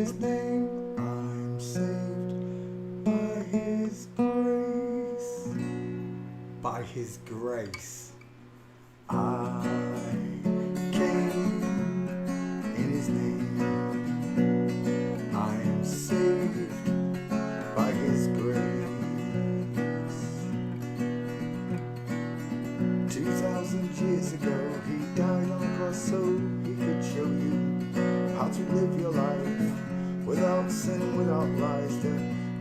His name I'm saved by His grace. By His grace I came in His name. I am saved by His grace. 2,000 years ago He died on a cross so He could show you how to live your life without sin, without lies. The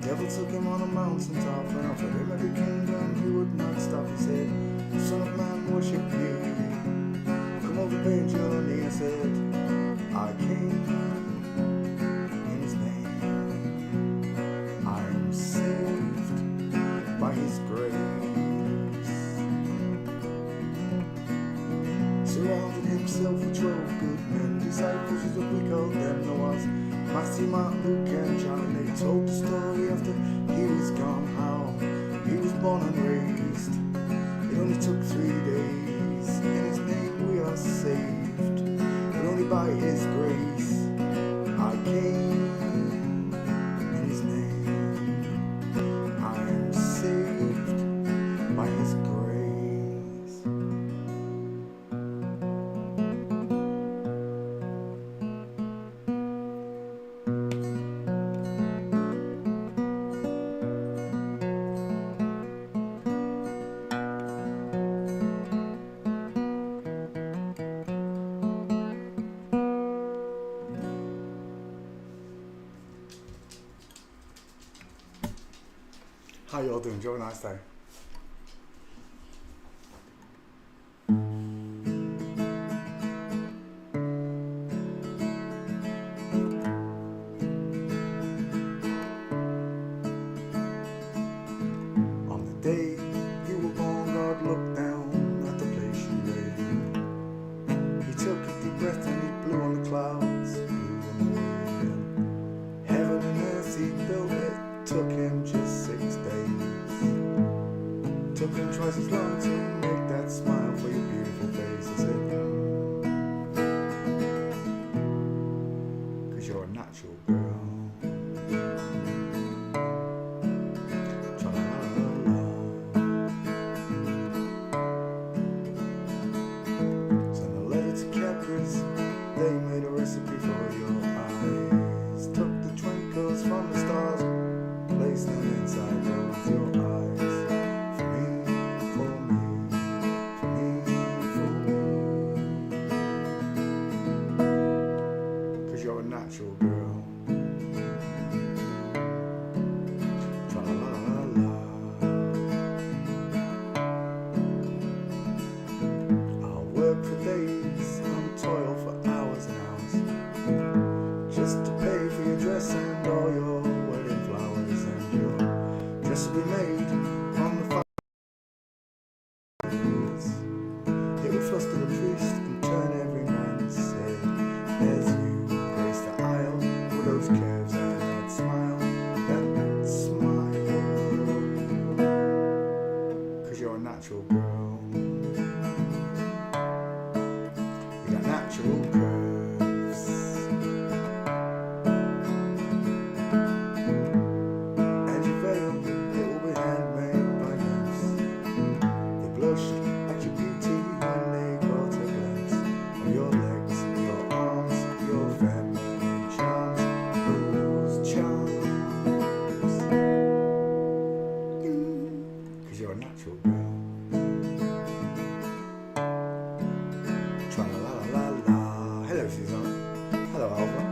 devil took Him on a mountaintop and offered Him every kingdom. He would not stop. He said, Son of man, worship me. Come over, bend your knee. I said, I came in His name. I am saved by His grace. Surrounded Himself with 12 good men, disciples is what we called them. There was Matthew, Mark, Luke and John, and they told the story after He was gone, how He was born and raised. It only took 3 days. In His name we are saved, but only by His grace. I came in His name. I am saved by His grace. How you all doing? Did you have a nice day? On the day you were born, God looked down at the place you lay. He took a deep breath and He blew on the clouds, blew them away. Heaven and earth He built it, took Him just 6 days. Took Him twice as long to make that smile for your beautiful face. I said, 'cause you're a natural girl. Tra-la-la-la-la. Sent a letter to Capri's, they made a recipe for your eyes. Took the twinkles from the stars, placed them inside both your eyes. You're a natural girl. Tra-la-la-la-la. I'll work for days, I'll toil for hours and hours, just to pay for your dress and all your wedding flowers. And your dress will be made from the fires. It will fluster the priest and turn every man's head. There's you, grace the aisle with those curves and that smile, that smile. 'Cause you're a natural girl. You got natural curves. And your veil, it will be handmade by nymphs. They blushed at your beauty when they caught a glimpse of your legs, your arms, your feminine charms, those charms. 'Cause you're a natural girl. Tra-la-la-la-la. Hello, Susanna. Hello, Alva.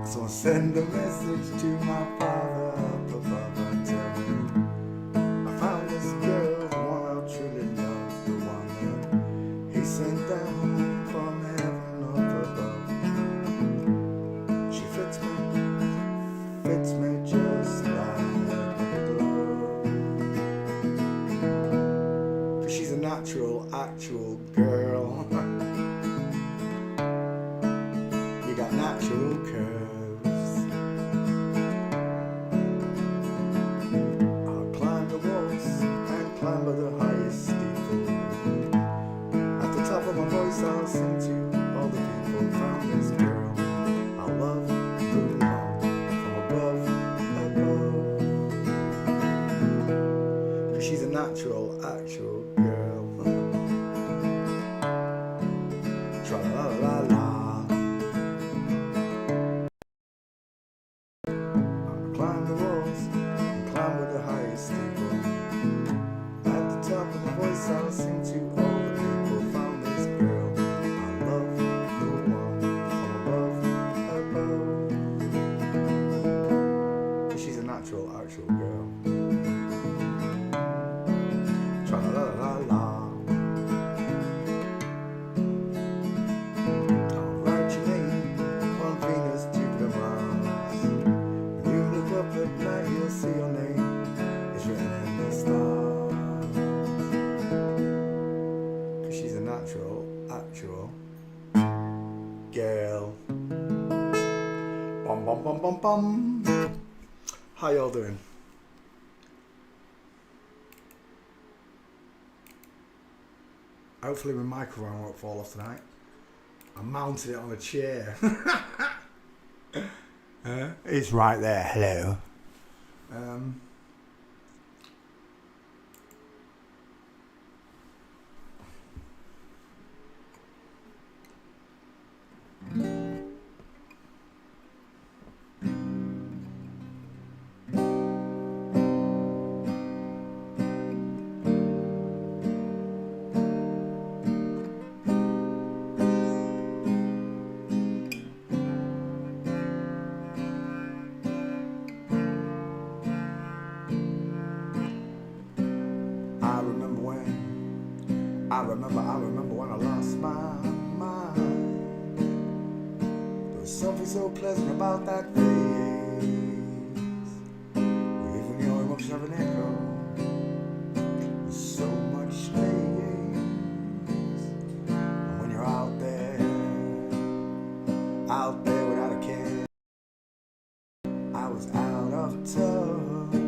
So I send a message to my father up above and tell him I found this girl, the one I truly love, the one that He sent down from heaven up above. She fits me just like a glove. 'Cause she's a natural, actual girl. You got natural curves. I'll climb the walls and climb by the highest steeple. Bum bum bum bum. How y'all doing? Hopefully my microphone won't fall off tonight. I mounted it on a chair. It's right there. Hello. I remember when I lost my mind. There was something so pleasant about that face. Even your emotions have an echo. There's so much space. And when you're out there without a care, I was out of touch.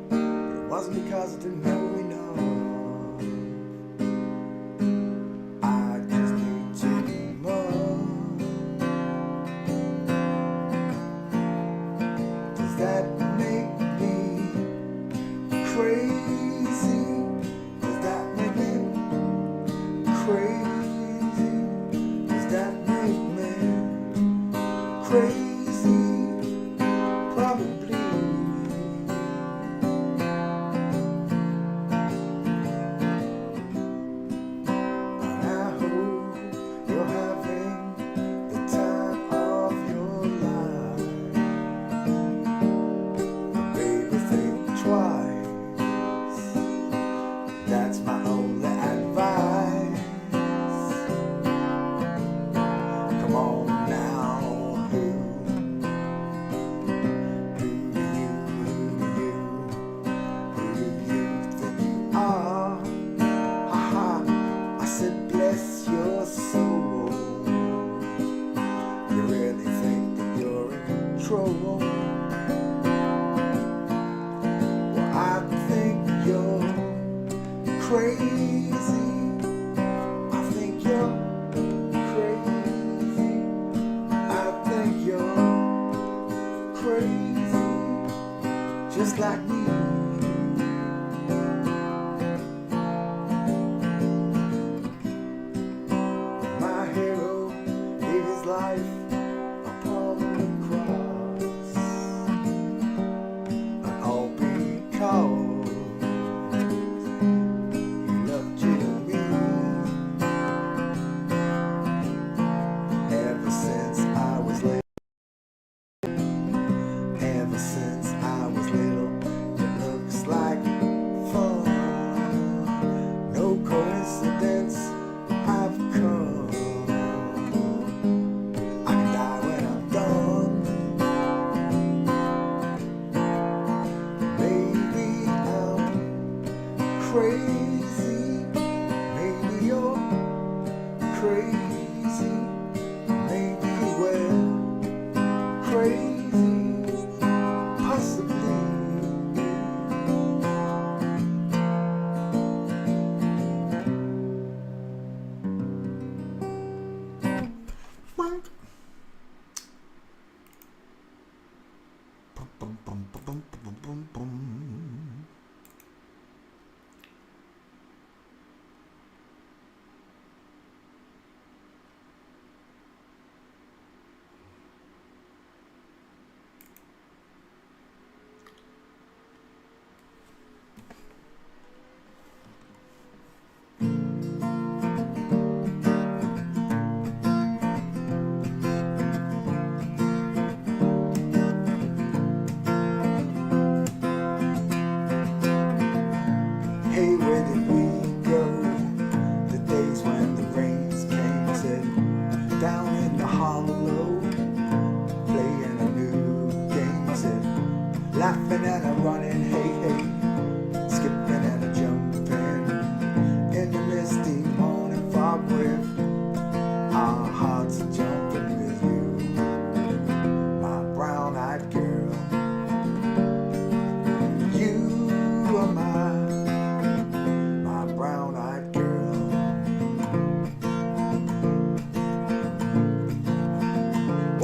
But it wasn't because I didn't know enough.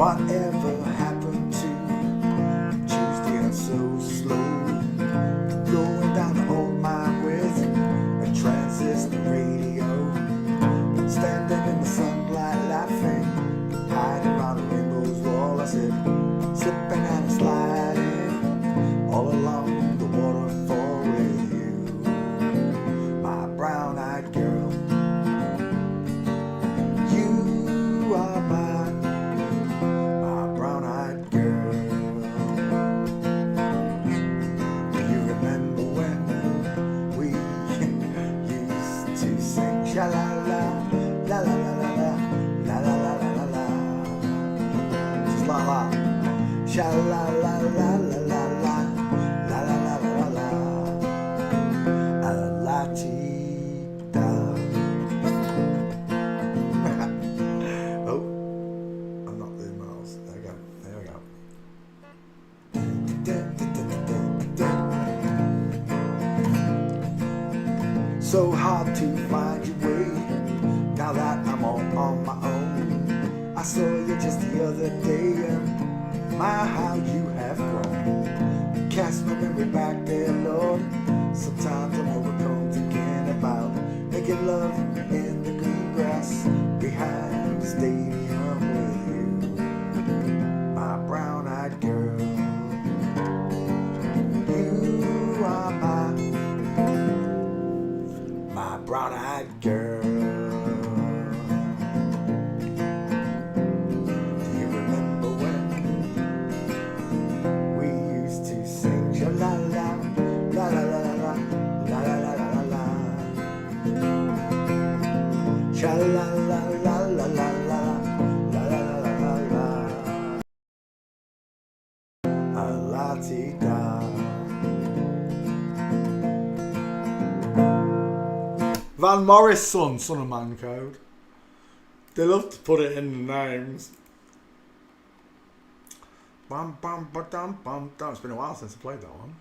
Whatever happened to Tuesday and so slow? Going down the old mine with a transistor radio, standing in the sunlight laughing, hiding around the rainbow's wall. I said, slipping and sliding all along the waterfall with you, my brown-eyed girl. You are my brown-eyed girl. Do you remember when we used to sing sha-la-la, la-la-la-la-la, la-la-la-la-la-la, just like that, sha-la-la-la-la-la-la, la-la-la-la-la, la-ti-da. Oh, I'm not doing miles. There we go. There we go. So hard to find your way now that I'm all on my own. I saw you just the other day and my how you have grown. Cast my memory back there, Lord. Sometimes I'm overcome thinking about making love in the green grass behind the stadium with you, my brown-eyed girl. You are my brown-eyed girl. Do you remember when we used to sing sha-la-la, la-la-la-la-la, la-la-la-la-la, sha-la-la-la-la-la-la, la-la-la-la-la, la-ti-da. Van Morrison, Son of Man Code. They love to put it in the names. Bum bum ba dum bum dum. It's been a while since I played that one.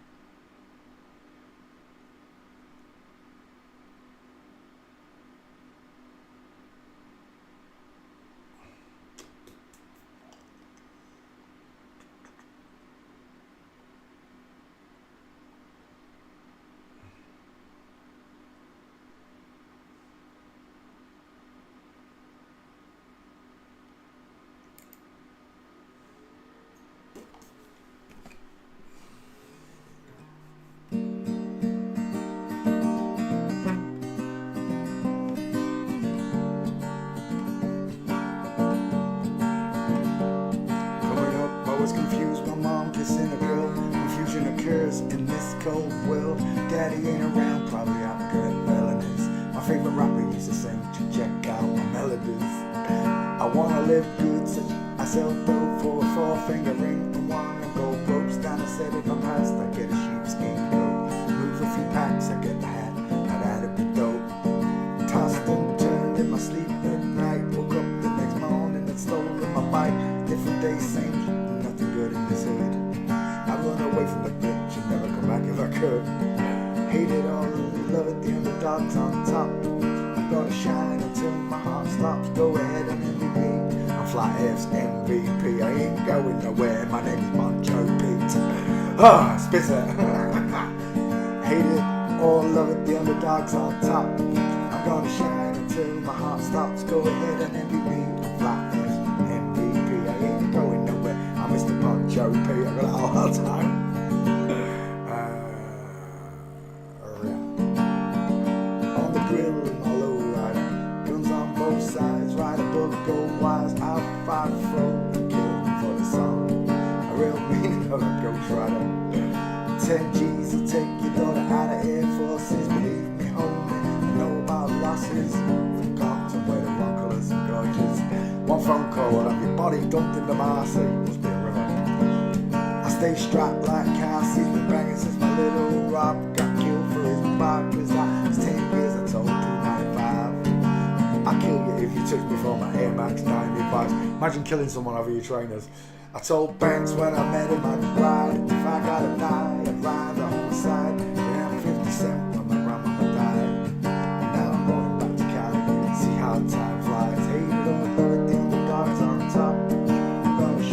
Confused, my mom kissing a girl. Confusion occurs in this cold world. Daddy ain't around, probably out good at melodies. My favorite rapper used to sing to check out my melodies. I wanna live good, so I sell dope for a 4-finger ring. I wanna go ropes down. I said if I passed, I get a sheepskin coat. Move a few packs, I get the hat. Now that'd be dope. Tossed and turned in my sleep at night. Woke up the next morning and stolen my bike. Different day, same. Good in this hood. I run away from the bitch and never come back if I could. Hate it all, love it, the underdogs on top. I'm gonna shine until my heart stops. Go ahead and envy me. I'm Flat F's MVP. I ain't going nowhere. My name is Moncho Pete. Ah, Spitzer. Hate it all, love it, the underdogs on top. I'm gonna shine until my heart stops. Go ahead and envy me. I'm Flat F's MVP. I ain't going nowhere. I'm Mr. Poncho P. I got it all the time. On the grill and my low rider, guns on both sides, right above gold wires. I'll fight for and kill for the song. A real meaning of a ghost rider. 10 G's will take your daughter out of Air Forces. Believe me, homie, know about losses. Forgotten where the rock colours and gorgeous. One phone call, I'll have your body dumped in the Marcy. Must be a river. I stay strapped like Cassie's been banging since my little Rob got killed for his bark. Cause that was 10 years, I told 295. I'll kill you if you touch me for my Air Max 95. Imagine killing someone over your trainers. I told Banks when I met him I'd ride. If I got a night, I'd ride the homicide. Yeah, I'm 50 Cent when my grandmama died. Now I'm going back to Cali. See how time flies. Hey, Lord, love it, the underdogs on top. I'm gonna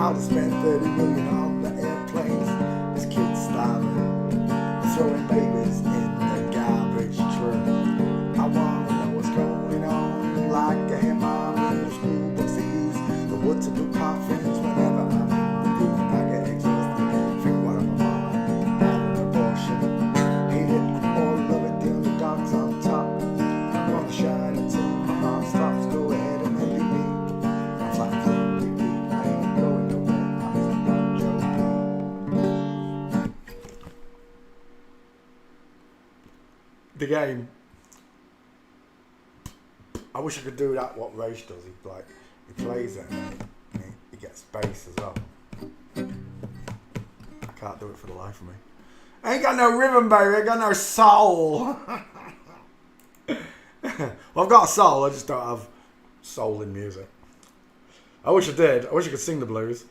I'll just spend 30 million on the airplanes. This kid's starving, throwing babies in the garbage truck. I wanna know what's going on, like a hammer in the school books they use. The wood to book my friends whenever I'm in the mood. I get exhausted, think what am I mama had an abortion. Hate it, all love it, the underdogs on top. I'm gonna shine until my heart stops. Go ahead and envy me. I'm flying through the beat, I ain't going nowhere. I'm just not joking. The game. I wish I could do that. What Rage does, he plays it and he gets bass as well. I can't do it for the life of me. I ain't got no rhythm, baby. I ain't got no soul. Well, I've got a soul. I just don't have soul in music. I wish I did. I wish I could sing the blues.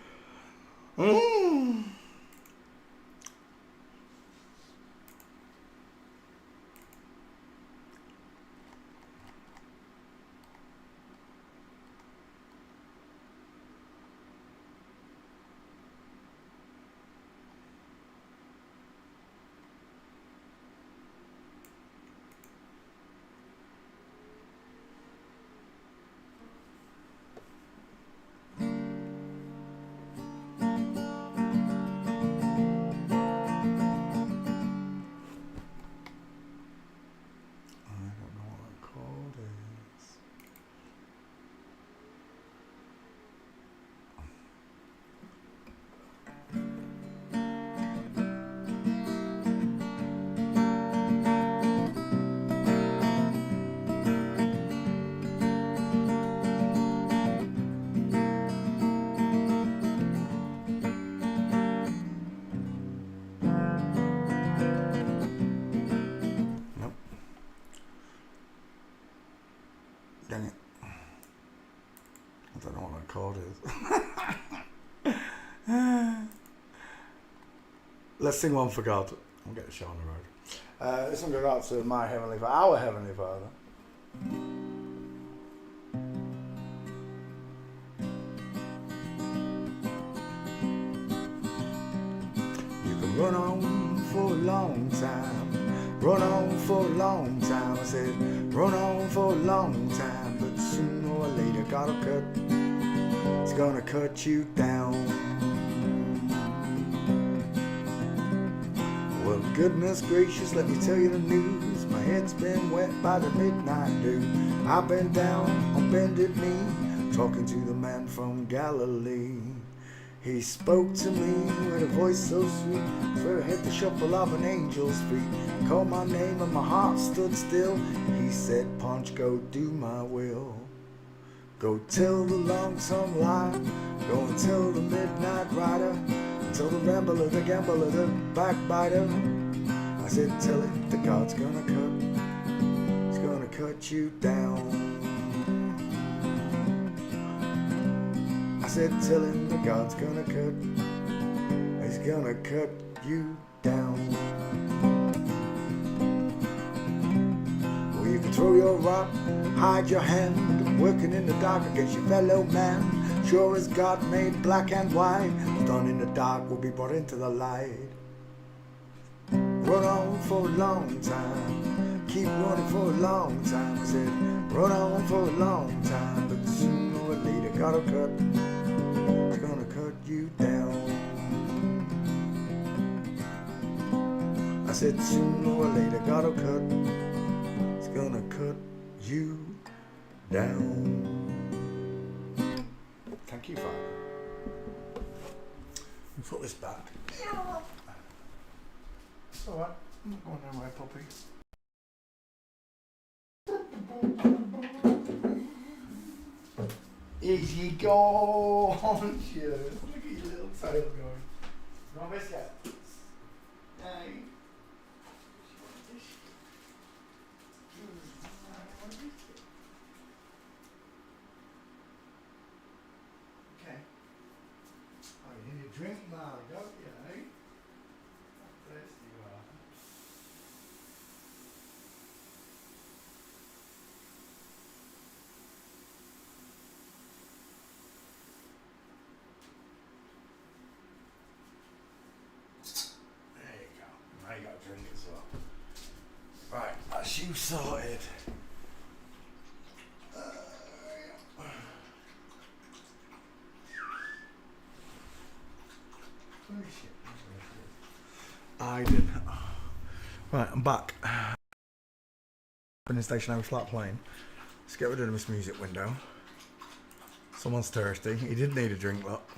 Dang it. I don't know what that chord is. Let's sing one for God. We'll get the show on the road. This one goes out to my Heavenly Father, our Heavenly Father. You can run on for a long time. Run on for a long time. I said, run on for a long time. But sooner or later, gotta cut. It's gonna cut you down. Well, goodness gracious, let me tell you the news. My head's been wet by the midnight dew. I've been down on bended knee, talking to the man from Galilee. He spoke to me with a voice so sweet, where I hit the shuffle of an angel's feet. Called my name and my heart stood still. He said, Punch, go do my will. Go tell the lonesome lie, go and tell the midnight rider, tell the rambler, the gambler, the backbiter. I said, tell it that God's gonna cut, He's gonna cut you down. I said, tell him that God's gonna cut, He's gonna cut you down. Well, you can throw your rock, hide your hand, working in the dark against your fellow man. Sure as God made black and white, done in the dark will be brought into the light. Run on for a long time, keep running for a long time. I said, run on for a long time, but sooner or later gotta cut. It's gonna cut you down. I said, sooner or later gotta cut. It's gonna cut you down. Thank you, Father. Put this back. It's alright. I'm not going nowhere, puppy. Easy go on, you. Look at your little tail going. No biscuit. Hey. Okay. Oh, you need a drink now, don't you, eh? How thirsty you are. you sorted. I did. Right, I'm back. In the stationary flat plane. Let's get rid of this music window. Someone's thirsty. He did need a drink, look.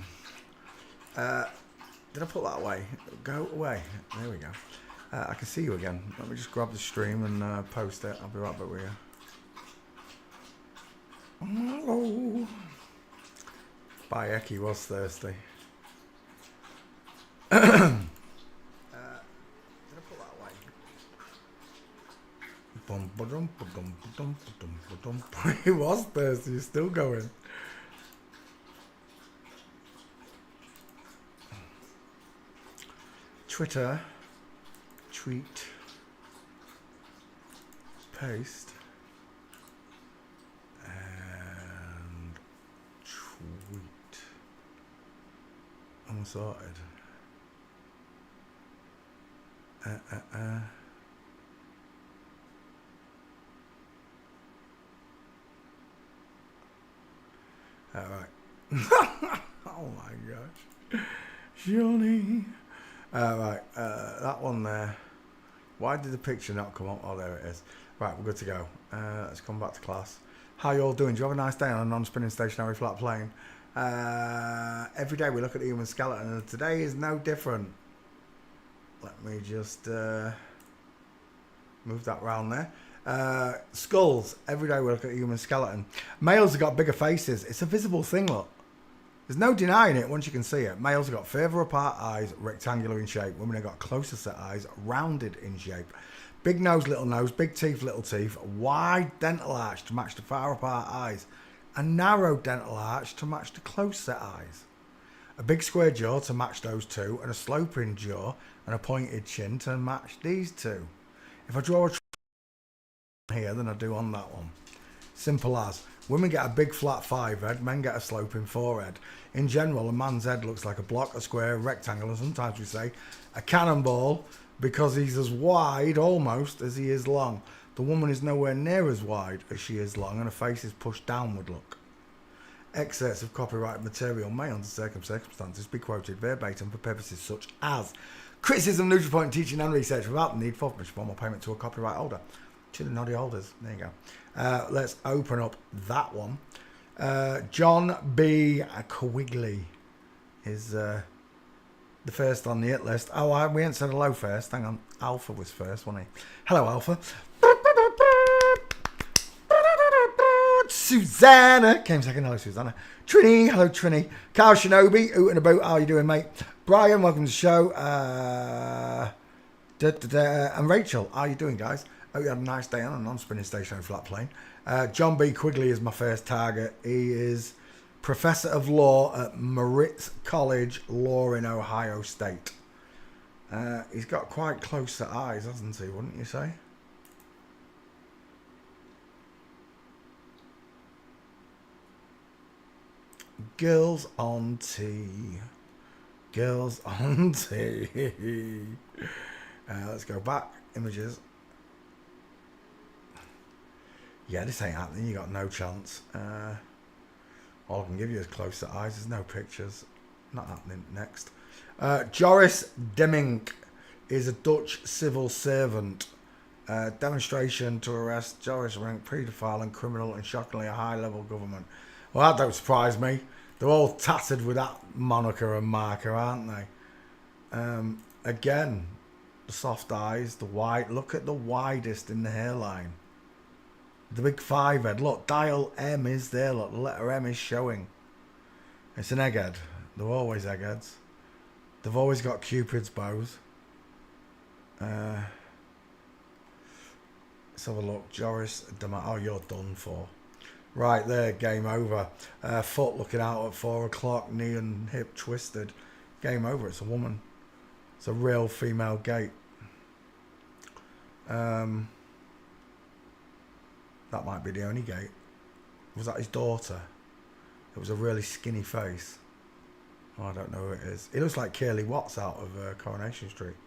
Did I put that away? Go away. There we go. I can see you again. Let me just grab the stream and post it. I'll be right back with you. Hello. Bayeki was thirsty. Did I put that away? He was thirsty. He's still going. Twitter, tweet, paste, and tweet. I'm sorted. All right. Oh my gosh, Johnny. Right, that one there. Why did the picture not come up? Oh, there it is. Right, we're good to go. Let's come back to class. How you all doing? Do you have a nice day on a non-spinning stationary flat plane? Every day we look at the human skeleton, and today is no different. Let me just move that round there. Skulls. Every day we look at the human skeleton. Males have got bigger faces. It's a visible thing, look. There's no denying it once you can see it. Males have got further apart eyes, rectangular in shape. Women have got closer set eyes, rounded in shape. Big nose, big teeth, little teeth. Wide dental arch to match the far apart eyes. A narrow dental arch to match the close set eyes. A big square jaw to match those two, and a sloping jaw and a pointed chin to match these two. If I draw a here than I do on that one. Simple as. Women get a big flat 5 head, men get a sloping 4 head. In general, a man's head looks like a block, a square, a rectangle, and sometimes we say a cannonball because he's as wide almost as he is long. The woman is nowhere near as wide as she is long, and her face is pushed downward, look. Excerpts of copyrighted material may, under certain circumstances, be quoted verbatim for purposes such as criticism, Nutripoint, teaching and research without the need for much formal payment to a copyright holder. To the noddy holders. There you go. Let's open up that one. John B. Quigley is the first on the hit list. Oh, we ain't said hello first. Hang on. Alpha was first, wasn't he? Hello, Alpha. Susanna came second. Hello, Susanna. Trini. Hello, Trini. Carl Shinobi. Oot and about. How are you doing, mate? Brian, welcome to the show. And Rachel. How are you doing, guys? Hope you had a nice day on a non-spinning stationary flat plane. John B. Quigley is my first target. He is Professor of Law at Moritz College Law in Ohio State. He's got quite close set eyes, hasn't he, wouldn't you say? Girls on tea. Girls on tea. Let's go back. Images. Yeah, this ain't happening. You got no chance. All I can give you is close set eyes. There's no pictures. Not happening. Next. Joris Demmink is a Dutch civil servant. Demonstration to arrest Joris Demmink, paedophile and criminal, and shockingly a high-level government. Well, that don't surprise me. They're all tattered with that moniker and marker, aren't they? Again, the soft eyes, the wide. Look at the widest in the hairline. The big 5 head. Look, dial M is there. Look, the letter M is showing. It's an egghead. They're always eggheads. They've always got Cupid's bows. Let's have a look. Joris Demmink. Oh, you're done for. Right there, game over. Foot looking out at 4 o'clock. Knee and hip twisted. Game over. It's a woman. It's a real female gait. That might be the only gate. Was that his daughter? It was a really skinny face. Oh, I don't know who it is. It looks like Curly Watts out of Coronation Street.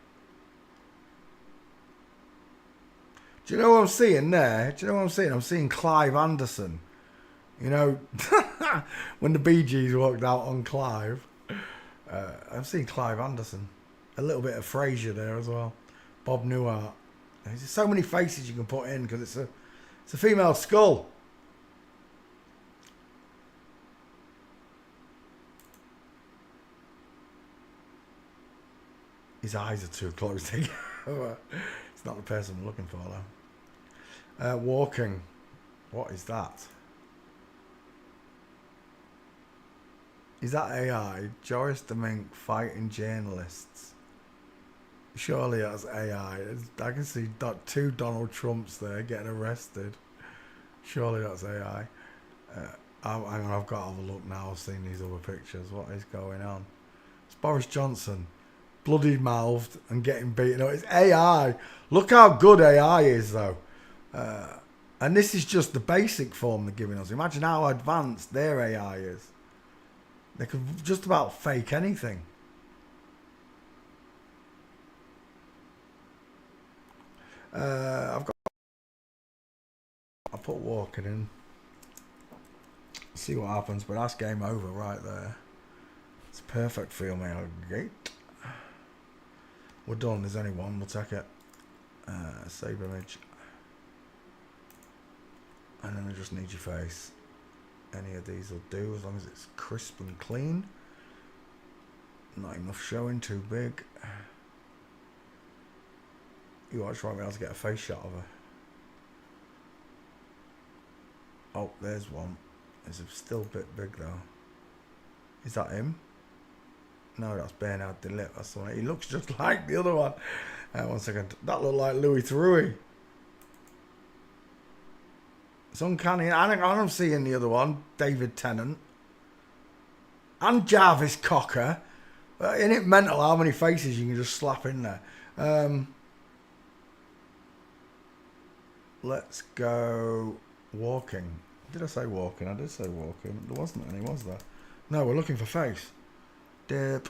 Do you know what I'm seeing there? Do you know what I'm seeing? I'm seeing Clive Anderson. You know, when the Bee Gees walked out on Clive. I'm seeing Clive Anderson. A little bit of Frasier there as well. Bob Newhart. There's so many faces you can put in because it's a female skull. His eyes are too close together. It's not the person I'm looking for though. Walking. What is that? Is that AI? Joris the Mink fighting journalists. Surely that's AI. I can see 2 Donald Trumps there getting arrested. Surely that's AI. Hang on, I've got to have a look now. I've seen these other pictures. What is going on? It's Boris Johnson, bloody mouthed and getting beaten up. It's AI. Look how good AI is, though. And this is just the basic form they're giving us. Imagine how advanced their AI is. They could just about fake anything. I'll put walking in. See what happens, but that's game over right there. It's perfect for me. Gate. We're done. There's only one. We'll take it. Save image. And then I just need your face. Any of these will do as long as it's crisp and clean. Not enough showing, too big. You watch, right, I'll get a face shot of her. Oh, there's one. It's still a bit big though. Is that him? No, that's Bernard Delip. That's the one. He looks just like the other one. 1 second. That looked like Louis Theroux. It's uncanny. I'm seeing the other one, David Tennant. And Jarvis Cocker. Isn't it mental how many faces you can just slap in there? Let's go walking. Did I say walking? I did say walking. There wasn't any, was there? No, we're looking for face. Derp,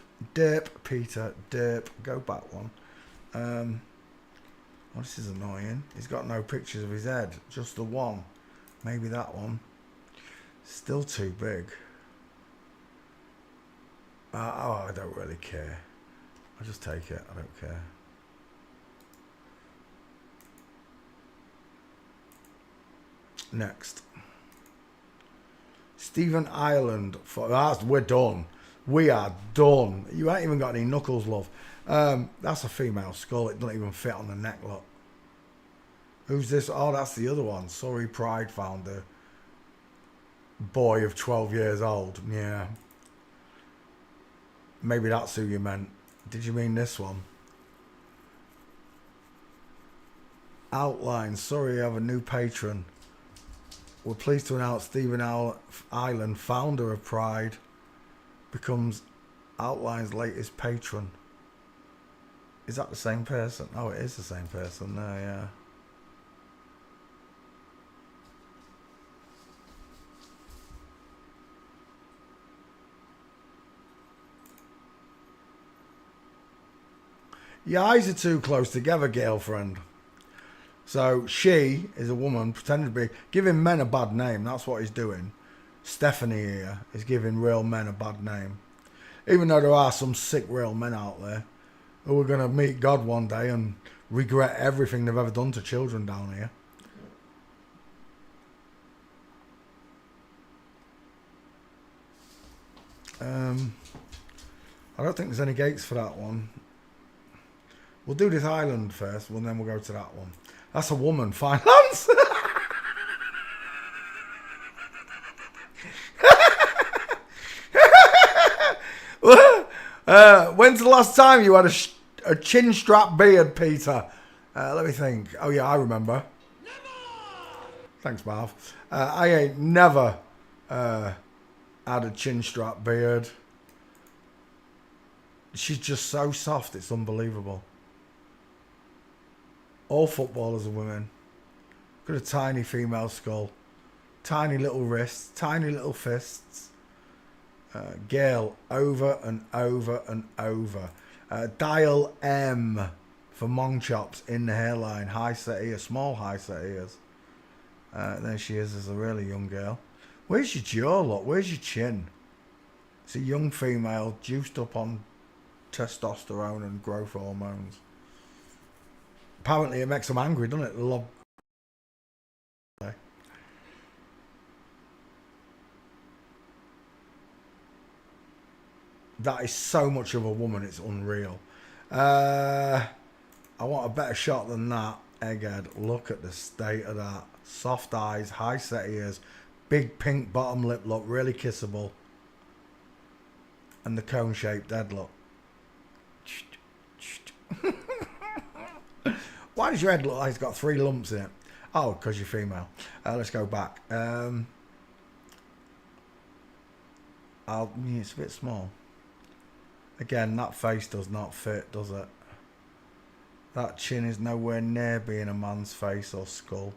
Peter, derp. Go back one. Oh, this is annoying. He's got no pictures of his head. Just the one. Maybe that one. Still too big. Oh, I don't really care. I'll just take it. I don't care. Next. Stephen Ireland. We're done. We are done. You ain't even got any knuckles, love. That's a female skull. It doesn't even fit on the neck, look. Who's this? Oh, that's the other one. Sorry, Pride founder. Boy of 12 years old. Yeah. Maybe that's who you meant. Did you mean this one? Outline. Sorry, I have a new patron. We're pleased to announce Stephen Ireland, founder of Pride, becomes Outline's latest patron. Is that the same person? Oh, it is the same person there, yeah. Your eyes are too close together, girlfriend. So she is a woman pretending to be giving men a bad name. That's what he's doing. Stephanie here is giving real men a bad name. Even though there are some sick real men out there who are going to meet God one day and regret everything they've ever done to children down here. I don't think there's any gates for that one. We'll do this island first, and then we'll go to that one. That's a woman, finance. When's the last time you had a chin strap beard, Peter? Let me think. Oh yeah, I remember. Never! Thanks, Marv. I ain't never had a chin strap beard. She's just so soft, it's unbelievable. All footballers are women. Got a tiny female skull. Tiny little wrists. Tiny little fists. Gail, over and over and over. Dial M for mong chops in the hairline. High set ears, small high set ears. There she is as a really young girl. Where's your jaw, look? Where's your chin? It's a young female juiced up on testosterone and growth hormones. Apparently it makes them angry, doesn't it? They love... That is so much of a woman, it's unreal. I want a better shot than that. Egghead, look at the state of that. Soft eyes, high set ears, big pink bottom lip look, really kissable. And the cone shaped head look. Why does your head look like it's got 3 lumps in it? Oh, because you're female. Let's go back. Yeah, it's a bit small. Again, that face does not fit, does it? That chin is nowhere near being a man's face or skull.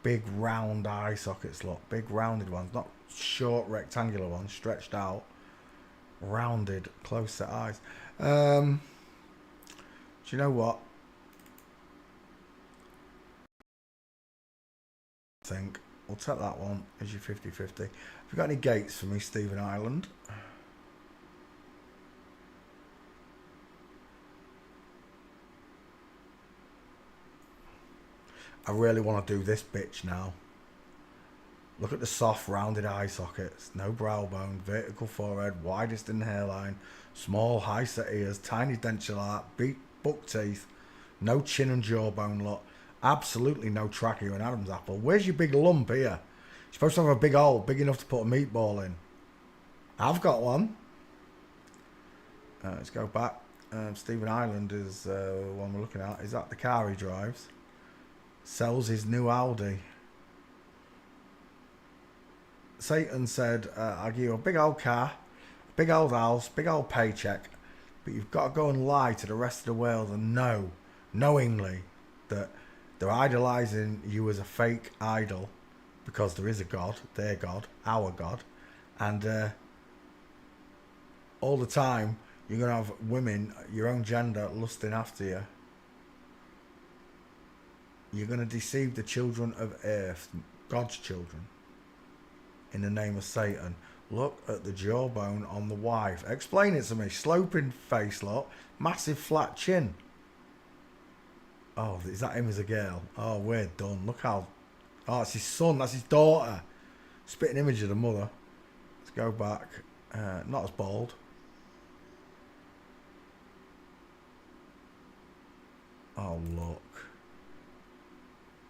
Big round eye sockets, look. Big rounded ones, not short rectangular ones, stretched out. Rounded, close set eyes. Do you know what? I think we'll take that one as your 50-50. Have you got any gates for me, Stephen Ireland? I really want to do this bitch now. Look at the soft rounded eye sockets, no brow bone, vertical forehead, widest in the hairline, small high set ears, tiny dental art, big buck teeth, no chin and jawbone look, absolutely no trachea or an Adam's apple. Where's your big lump here? You're supposed to have a big hole, big enough to put a meatball in. I've got one. Let's go back. Stephen Ireland is one we're looking at. Is that the car he drives? Sells his new Audi. Satan said, I'll give you a big old car, big old house, big old paycheck, but you've got to go and lie to the rest of the world and know, knowingly, that they're idolising you as a fake idol, because there is a God, their God, our God, and all the time you're going to have women, your own gender, lusting after you. You're going to deceive the children of earth, God's children, in the name of Satan. Look at the jawbone on the wife. Explain it to me. Sloping face look, massive flat chin. Oh, is that him as a girl? Oh, we're done. Look how... Oh, it's his son. That's his daughter. Spitting image of the mother. Let's go back. Not as bald. Oh, look.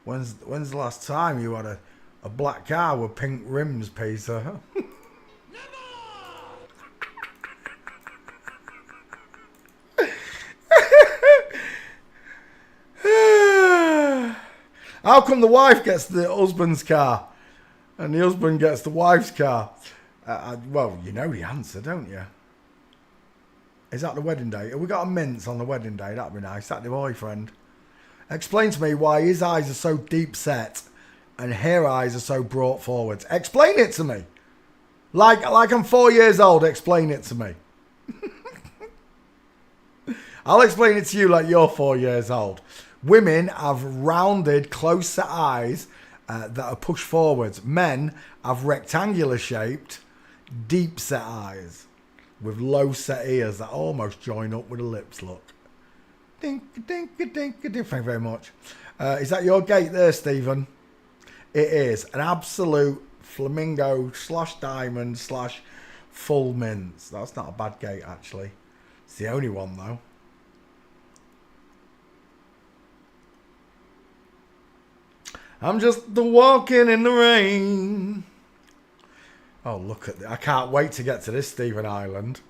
When's the last time you had a black car with pink rims, Peter? How come the wife gets the husband's car and the husband gets the wife's car? Well, you know the answer, don't you? Is that the wedding day? Have we got a mince on the wedding day? That'd be nice. That'd be boyfriend. Explain to me why his eyes are so deep set and her eyes are so brought forwards. Explain it to me. Like I'm 4 years old, explain it to me. I'll explain it to you like you're 4 years old. Women have rounded, close set eyes that are pushed forwards. Men have rectangular shaped, deep set eyes with low set ears that almost join up with the lips, look. Dink, dink, dink, dink. Thank you very much. Is that your gate there, Stephen? It is. An absolute flamingo / diamond / full mince. That's not a bad gate, actually. It's the only one, though. I'm just walking in the rain. Oh, look at that. I can't wait to get to this Stephen Ireland.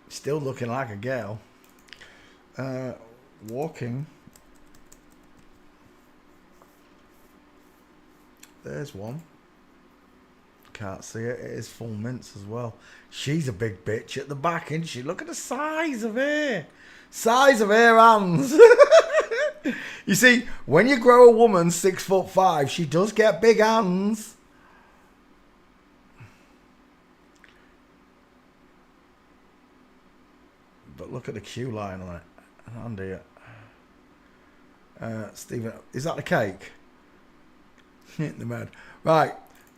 Still looking like a girl. Walking. There's one. Can't see it. It is full mince as well. She's a big bitch at the back, isn't she? Look at the size of her. Size of her hands. You see, when you grow a woman 6'5", she does get big hands. But look at the queue line on it. Andy, Stephen, is that the cake? Hit the man. Right.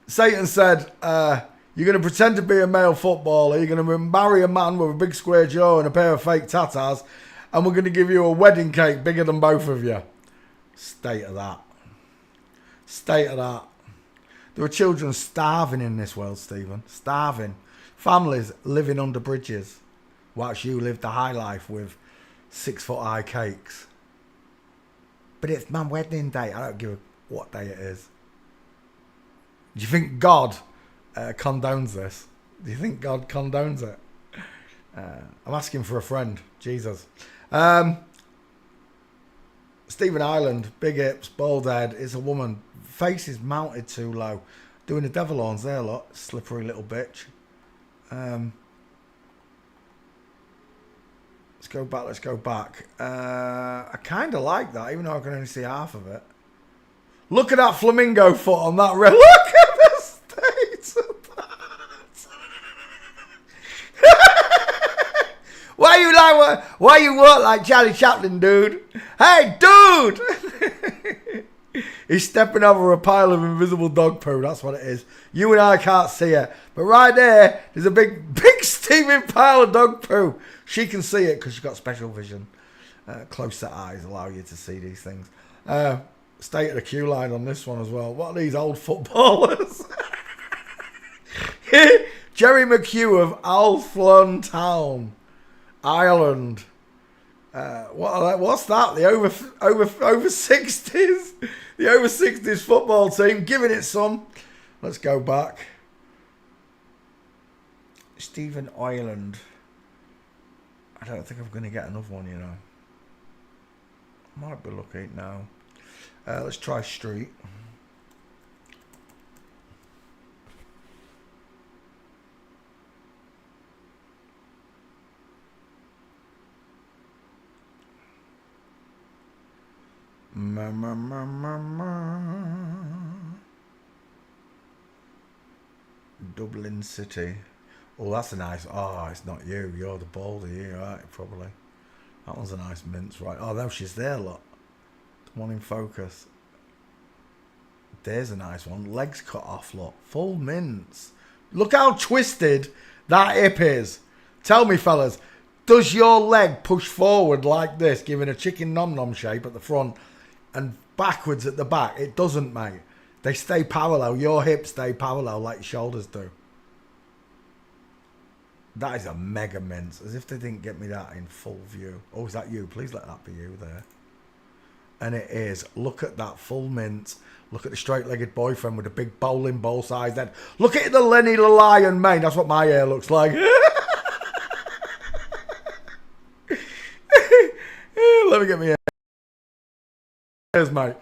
Satan said, you're going to pretend to be a male footballer. You're going to marry a man with a big square jaw and a pair of fake tatas. And we're going to give you a wedding cake bigger than both of you. State of that. State of that. There are children starving in this world, Stephen. Starving. Families living under bridges. Whilst you live the high life with 6 foot high cakes. But it's my wedding day. I don't give a what day it is. Do you think God condones this? Do you think God condones it? I'm asking for a friend. Jesus. Stephen Ireland, big hips, bald head, is a woman. Face is mounted too low. Doing the devil horns there, look. Slippery little bitch. Let's go back. I kind of like that, even though I can only see half of it. Look at that flamingo foot on that red. Look at the state of that. Why you walk like Charlie Chaplin, dude? Hey, dude! He's stepping over a pile of invisible dog poo. That's what it is. You and I can't see it. But right there, there's a big steaming pile of dog poo. She can see it because she's got special vision. Close-set eyes allow you to see these things. State of the queue line on this one as well. What are these old footballers? Jerry McHugh of Athlone Town, Ireland. What's that? The over 60s. The over 60s football team giving it some. Let's go back. Stephen Ireland. I don't think I'm going to get another one, you know. Might be lucky now. Let's try street. Dublin City. Oh, that's a nice. Oh, it's not you. You're the baldy. You're right, probably. That one's a nice mince, right? Oh, no, she's there, look. The one in focus. There's a nice one. Legs cut off, look. Full mince. Look how twisted that hip is. Tell me, fellas, does your leg push forward like this, giving a chicken nom-nom shape at the front and backwards at the back? It doesn't, mate. They stay parallel. Your hips stay parallel like your shoulders do. That is a mega mince. As if they didn't get me that in full view. Oh, is that you? Please let that be you there. And it is. Look at that full mince. Look at the straight-legged boyfriend with a big bowling ball sized head. Look at the Lenny the Lion mane. That's what my hair looks like. Let me get me hair. Here's mate.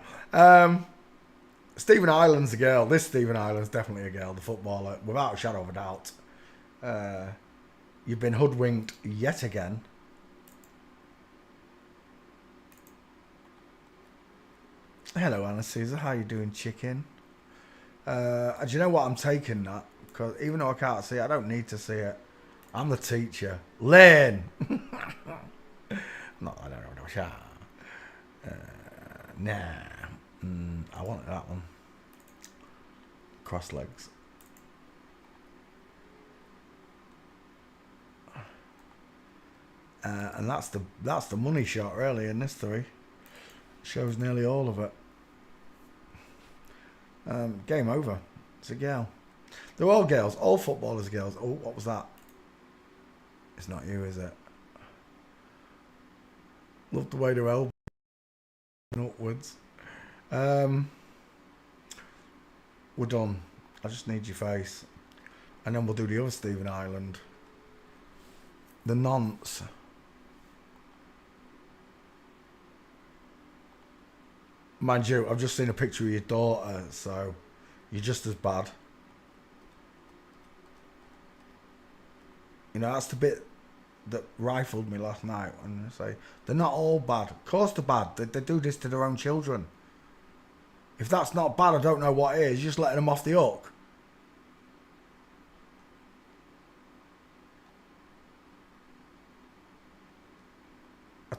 Stephen Ireland's a girl. This Stephen Ireland's definitely a girl, the footballer, without a shadow of a doubt. You've been hoodwinked yet again. Hello, Anna Caesar. How you doing, chicken? Do you know what? I'm taking that. Because even though I can't see it, I don't need to see it. I'm the teacher. Lane! No, I don't know. Nah. I wanted that one. Cross legs. And that's the money shot really in this three. Shows nearly all of it. Game over. It's a girl. They're all girls. All footballers are girls. Oh, what was that? It's not you, is it? Love the way they're elbowing upwards. We're done. I just need your face. And then we'll do the other Stephen Ireland. The nonce. Mind you, I've just seen a picture of your daughter, so you're just as bad. You know, that's the bit that rifled me last night when they say, they're not all bad. Of course they're bad. They do this to their own children. If that's not bad, I don't know what is. You're just letting them off the hook.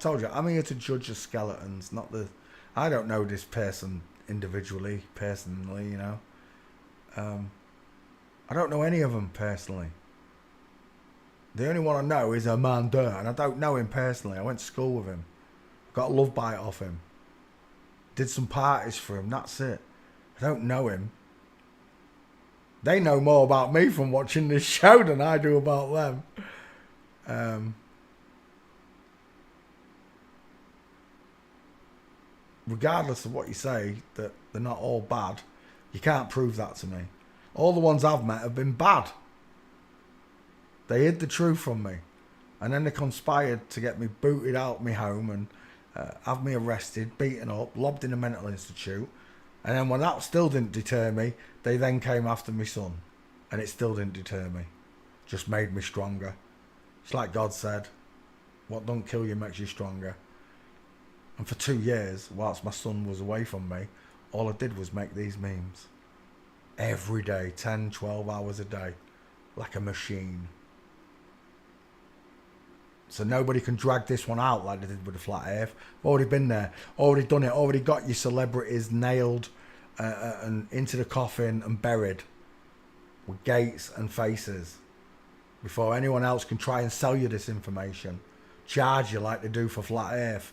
told you, I'm here to judge the skeletons, not the... I don't know this person individually, personally, you know. I don't know any of them personally. The only one I know is Amanda, and I don't know him personally. I went to school with him. Got a love bite off him. Did some parties for him, that's it. I don't know him. They know more about me from watching this show than I do about them. Regardless of what you say, that they're not all bad, you can't prove that to me. All the ones I've met have been bad. They hid the truth from me. And then they conspired to get me booted out of my home and have me arrested, beaten up, lobbed in a mental institute. And then when that still didn't deter me, they then came after my son. And it still didn't deter me. Just made me stronger. It's like God said, what don't kill you makes you stronger. And for 2 years, whilst my son was away from me, all I did was make these memes. Every day, 10, 12 hours a day. Like a machine. So nobody can drag this one out like they did with the Flat Earth. Already been there. Already done it. Already got your celebrities nailed and into the coffin and buried. With gates and faces. Before anyone else can try and sell you this information. Charge you like they do for Flat Earth.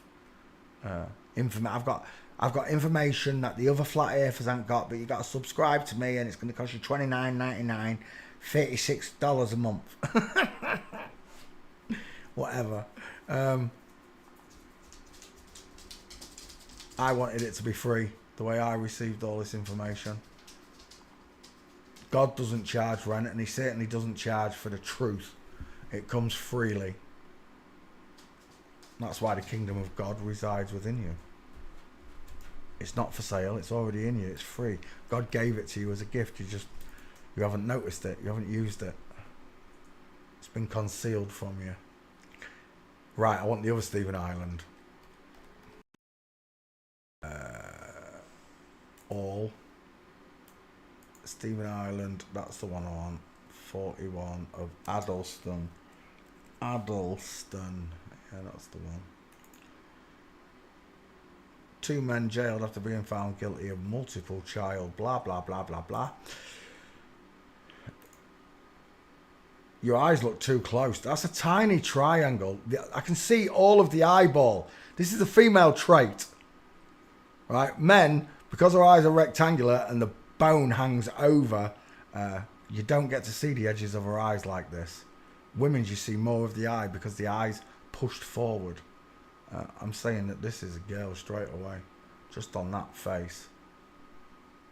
I've got information that the other Flat Earthers haven't got, but you got to subscribe to me and it's going to cost you $29.99, $36 a month. Whatever. I wanted it to be free, the way I received all this information. God doesn't charge rent, and he certainly doesn't charge for the truth. It comes freely. That's why the kingdom of God resides within you. It's not for sale, it's already in you, it's free. God gave it to you as a gift, you haven't noticed it, you haven't used it. It's been concealed from you. Right, I want the other Stephen Island. All. Stephen Island, that's the one I want. 41 of Addleston. Addleston. Yeah, that's the one. 2 men jailed after being found guilty of multiple child. Blah, blah, blah, blah, blah. Your eyes look too close. That's a tiny triangle. I can see all of the eyeball. This is a female trait. Right? Men, because our eyes are rectangular and the bone hangs over, you don't get to see the edges of our eyes like this. Women's, you see more of the eye because the eye's pushed forward. I'm saying that this is a girl straight away. Just on that face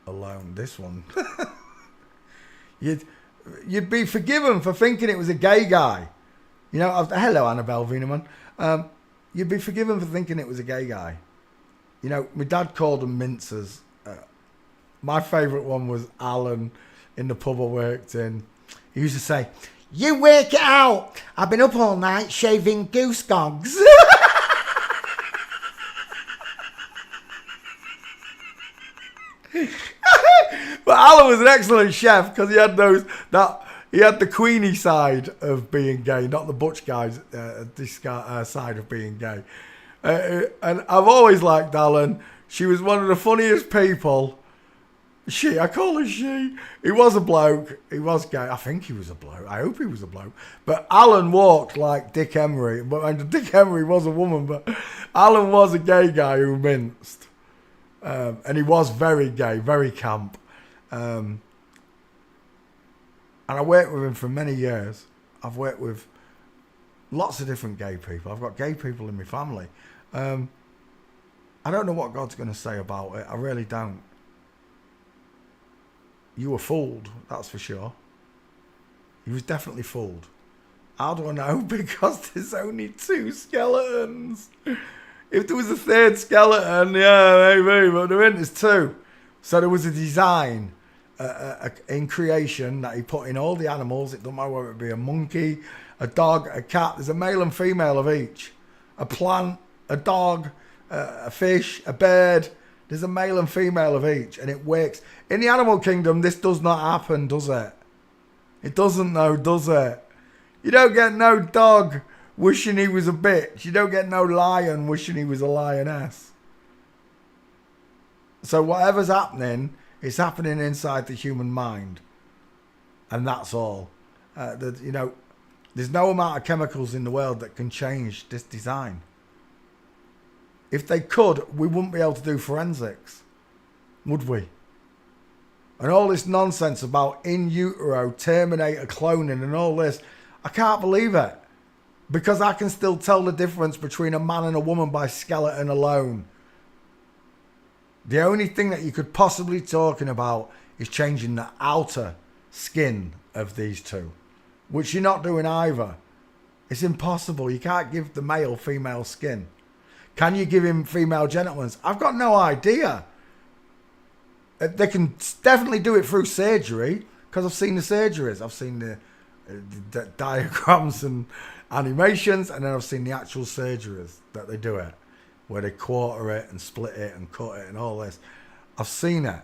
alone. This one. You'd be forgiven for thinking it was a gay guy. You know, hello, Annabelle Wienerman. You'd be forgiven for thinking it was a gay guy. You know, my dad called them mincers. My favourite one was Alan in the pub I worked in. He used to say, "You work it out. I've been up all night shaving goose gogs." But Alan was an excellent chef because he had he had the Queenie side of being gay, not the butch guys side of being gay. And I've always liked Alan. She was one of the funniest people. I call her she. He was a bloke. He was gay. I think he was a bloke. I hope he was a bloke. But Alan walked like Dick Emery. But Dick Emery was a woman. But Alan was a gay guy who minced. And he was very gay, very camp. And I worked with him for many years. I've worked with lots of different gay people. I've got gay people in my family. I don't know what God's going to say about it. I really don't. You were fooled, that's for sure. He was definitely fooled. How do I know? Because there's only 2 skeletons. If there was a 3rd skeleton, yeah, maybe, but there isn't. There's 2. So there was a design in creation that he put in all the animals. It doesn't matter whether it be a monkey, a dog, a cat. There's a male and female of each. A plant, a dog, a fish, a bird. There's a male and female of each, and it works. In the animal kingdom, this does not happen, does it? It doesn't, though, does it? You don't get no dog wishing he was a bitch. You don't get no lion wishing he was a lioness. So whatever's happening, it's happening inside the human mind. And that's all. There's no amount of chemicals in the world that can change this design. If they could, we wouldn't be able to do forensics, would we? And all this nonsense about in utero, Terminator cloning and all this, I can't believe it. Because I can still tell the difference between a man and a woman by skeleton alone. The only thing that you could possibly be talking about is changing the outer skin of these two, which you're not doing either. It's impossible. You can't give the male female skin. Can you give him female genitals? I've got no idea. They can definitely do it through surgery, because I've seen the surgeries. I've seen the diagrams and animations, and then I've seen the actual surgeries that they do it, where they quarter it and split it and cut it and all this. I've seen it.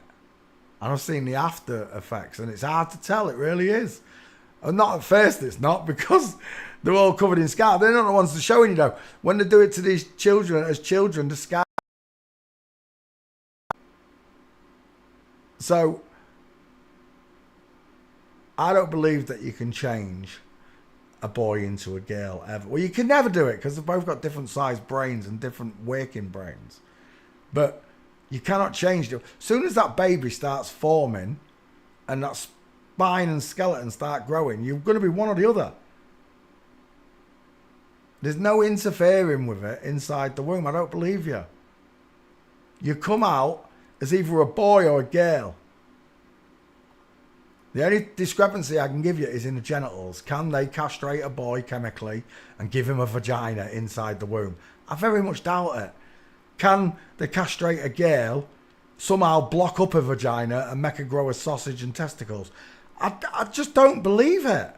And I've seen the after effects, and it's hard to tell. It really is. And not at first, it's not, because they're all covered in scars. They're not the ones to showing you, though. When they do it to these children, as children, the scars. So, I don't believe that you can change a boy into a girl ever. Well, you can never do it, because they've both got different sized brains and different working brains. But you cannot change it. As soon as that baby starts forming and that spine and skeleton start growing, you're going to be one or the other. There's no interfering with it inside the womb. I don't believe you. You come out as either a boy or a girl. The only discrepancy I can give you is in the genitals. Can they castrate a boy chemically and give him a vagina inside the womb? I very much doubt it. Can they castrate a girl, somehow block up a vagina and make her grow a sausage and testicles? I just don't believe it.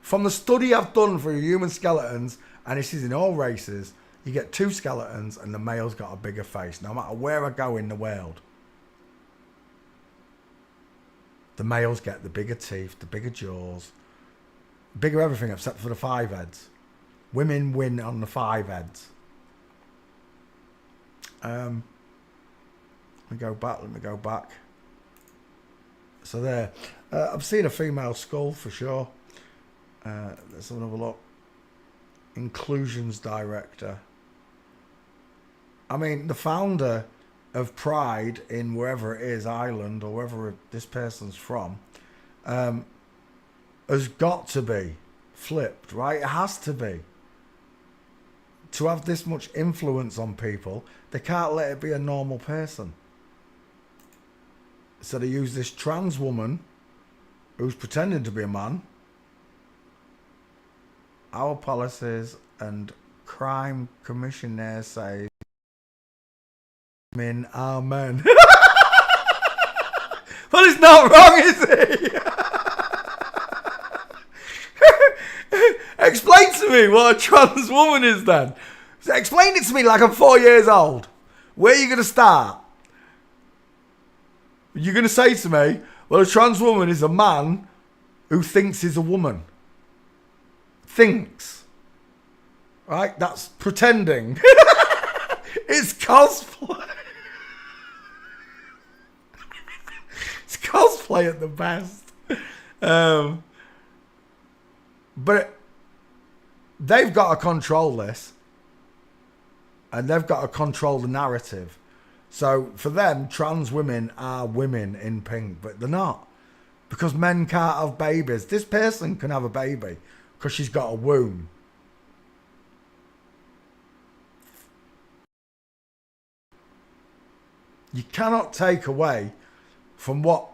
From the study I've done for human skeletons, and this is in all races, you get two skeletons and the male's got a bigger face, no matter where I go in the world. The males get the bigger teeth, the bigger jaws, bigger everything except for the 5 heads. Women win on the 5 heads. Let me go back. So there. I've seen a female skull for sure. Let's have another look. Inclusions director. I mean, the founder of Pride in wherever it is, Ireland, or wherever this person's from, has got to be flipped, right? It has to be. To have this much influence on people, they can't let it be a normal person. So they use this trans woman who's pretending to be a man. Our policies and crime commissioner say men are men. Well, it's not wrong, is it? Explain to me what a trans woman is then. Explain it to me like I'm 4 years old. Where are you going to start? You're going to say to me, well, a trans woman is a man who thinks he's a woman. Thinks. Right? That's pretending. It's cosplay. It's cosplay at the best. But they've got to control this. And they've got to control the narrative. So for them, trans women are women in pink, but they're not. Because men can't have babies. This person can have a baby because she's got a womb. You cannot take away from what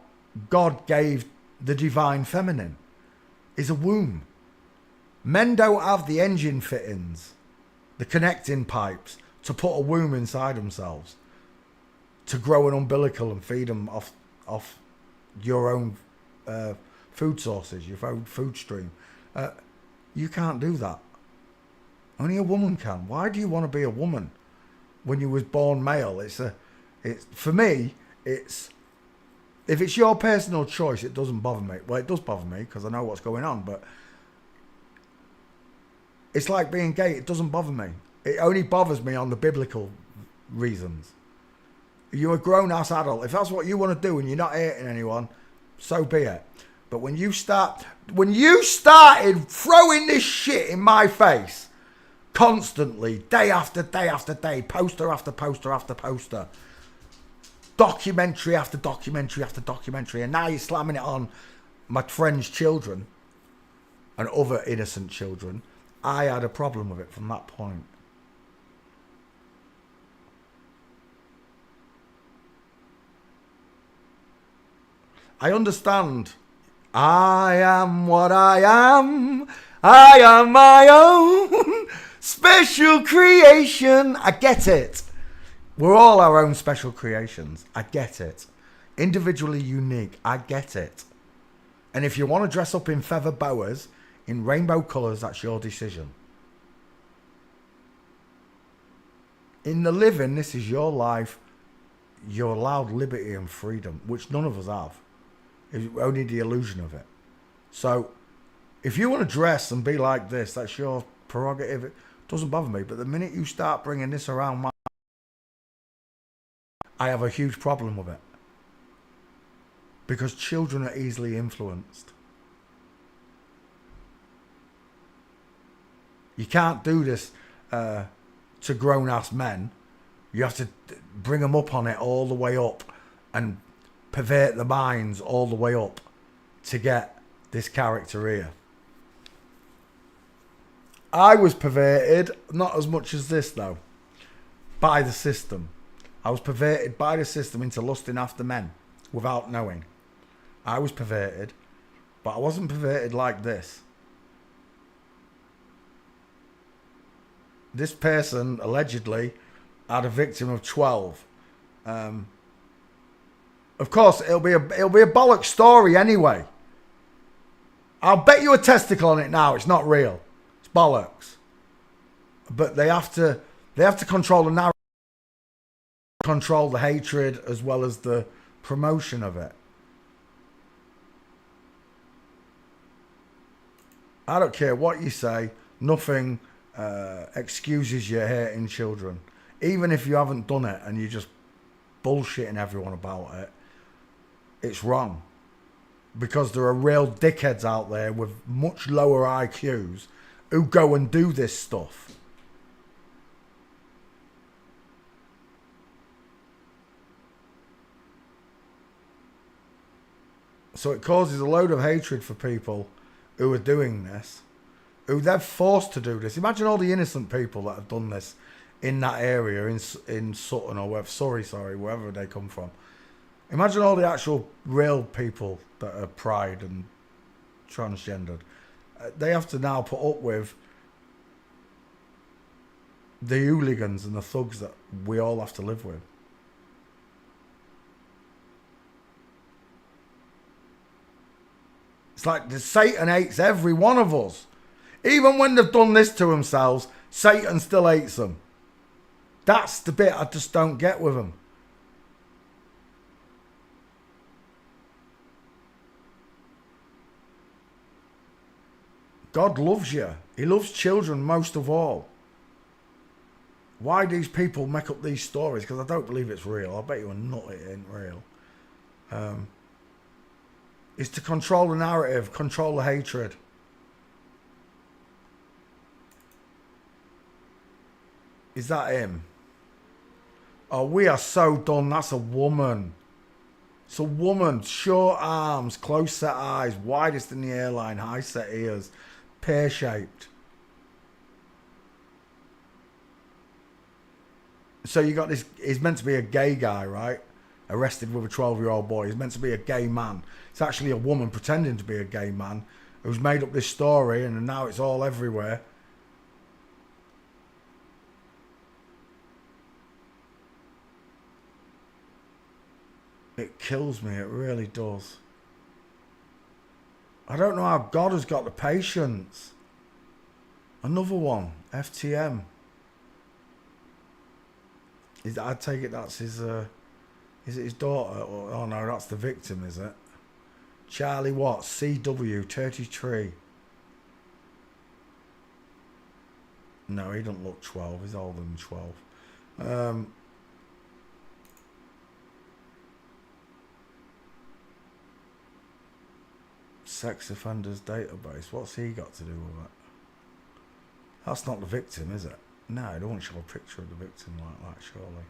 God gave the divine feminine is a womb. Men don't have the engine fittings, the connecting pipes to put a womb inside themselves, to grow an umbilical and feed them off your own food sources, your own food stream. You can't do that. Only a woman can. Why do you want to be a woman when you was born male? It's for me, if it's your personal choice, it doesn't bother me. Well, it does bother me because I know what's going on, but It's like being gay. It doesn't bother me. It only bothers me on the biblical reasons. You're a grown-ass adult. If that's what you want to do and you're not hurting anyone, so be it. But when you started throwing this shit in my face constantly, day after day after day, poster after poster after poster, documentary after documentary after documentary, and now you're slamming it on my friends' children and other innocent children, I had a problem with it from that point. I understand. I am what I am. I am my own special creation. I get it. We're all our own special creations. I get it. Individually unique. I get it. And if you want to dress up in feather boas, in rainbow colours, that's your decision. In the living, this is your life. You're allowed liberty and freedom, which none of us have. It's only the illusion of it. So, if you want to dress and be like this, that's your prerogative. It doesn't bother me. But the minute you start bringing this around I have a huge problem with it. Because children are easily influenced. You can't do this to grown-ass men. You have to bring them up on it all the way up and pervert the minds all the way up to get this character here. I was perverted, not as much as this though, by the system. I was perverted by the system into lusting after men without knowing. I was perverted, but I wasn't perverted like this. This person allegedly had a victim of 12. Of course, it'll be a bollock story anyway. I'll bet you a testicle on it now. It's not real. It's bollocks. But they have to control the narrative, control the hatred as well as the promotion of it. I don't care what you say. Nothing excuses your hating children. Even if you haven't done it and you're just bullshitting everyone about it, it's wrong. Because there are real dickheads out there with much lower IQs who go and do this stuff. So it causes a load of hatred for people who are doing this, who they're forced to do this. Imagine all the innocent people that have done this in that area, in Sutton or Surrey, wherever they come from. Imagine all the actual real people that are pride and transgendered. They have to now put up with the hooligans and the thugs that we all have to live with. It's like Satan hates every one of us. Even when they've done this to themselves, Satan still hates them. That's the bit I just don't get with them. God loves you. He loves children most of all. Why these people make up these stories? Because I don't believe it's real. I bet you a nut it ain't real. Is to control the narrative, control the hatred. Is that him? Oh, we are so done. That's a woman. It's a woman. Short arms, close set eyes, widest in the hairline, high set ears, pear-shaped. So you got this, he's meant to be a gay guy, right? Arrested with a 12-year-old boy. He's meant to be a gay man. It's actually a woman pretending to be a gay man who's made up this story, and now it's all everywhere. It kills me, it really does. I don't know how God has got the patience. Another one, FTM. I take it that's his, is it his daughter? Oh no, that's the victim, is it? Charlie Watts, CW, 33. No, he doesn't look 12. He's older than 12. Sex offenders database. What's he got to do with it? That's not the victim, is it? No, they won't show a picture of the victim like that, surely.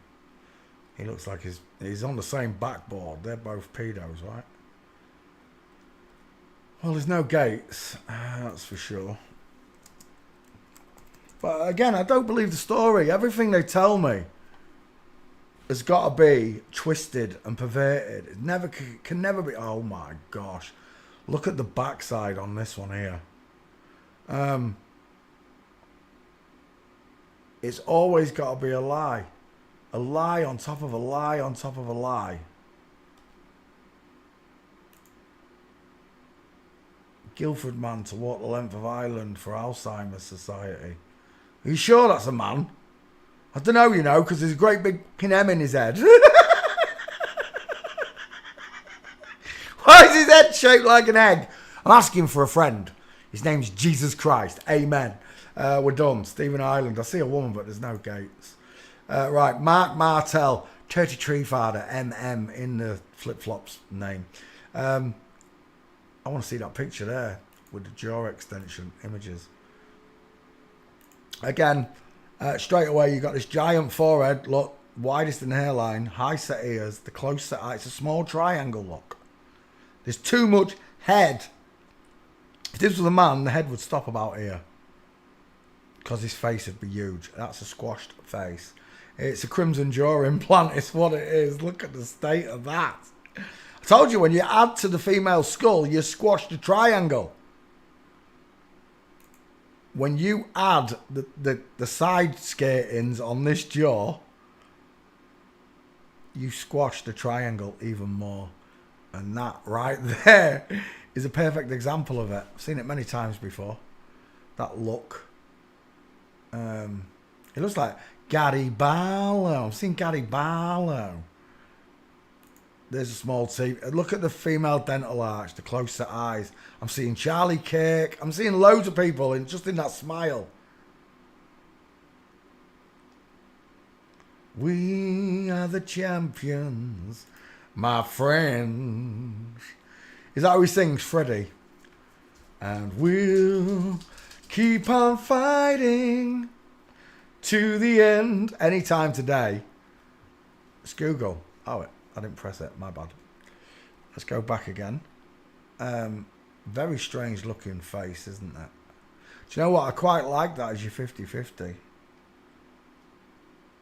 He looks like he's on the same backboard. They're both pedos, right? Well, there's no gates, that's for sure. But again, I don't believe the story. Everything they tell me has got to be twisted and perverted. It never can never be. Oh my gosh. Look at the backside on this one here. It's always got to be a lie. A lie on top of a lie on top of a lie. Guildford man to walk the length of Ireland for Alzheimer's Society. Are you sure that's a man? I don't know, you know, because there's a great big M in his head. Why is his head shaped like an egg? I'm asking for a friend. His name's Jesus Christ. Amen. We're done. Stephen Island. I see a woman, but there's no gates. Right. Mark Martell. 33 father. MM in the flip-flops name. I want to see that picture there with the jaw extension images. Again, straight away, you got this giant forehead. Look, widest in the hairline. High set ears. The close set eye. It's a small triangle look. There's too much head. If this was a man, the head would stop about here. Because his face would be huge. That's a squashed face. It's a crimson jaw implant. It's what it is. Look at the state of that. I told you, when you add to the female skull, you squash the triangle. When you add the side skatings on this jaw, you squash the triangle even more. And that right there is a perfect example of it. I've seen it many times before. That look. It looks like Gary Barlow. I've seen Gary Barlow. There's a small teeth. Look at the female dental arch, the close set eyes. I'm seeing Charlie Kirk. I'm seeing loads of people just in that smile. We are the champions, my friends. Is that how he sings, Freddie? And we'll keep on fighting to the end. Anytime today. Let's Google. Oh, I didn't press it. My bad. Let's go back again. Very strange looking face, isn't it? Do you know what? I quite like that as your 50-50.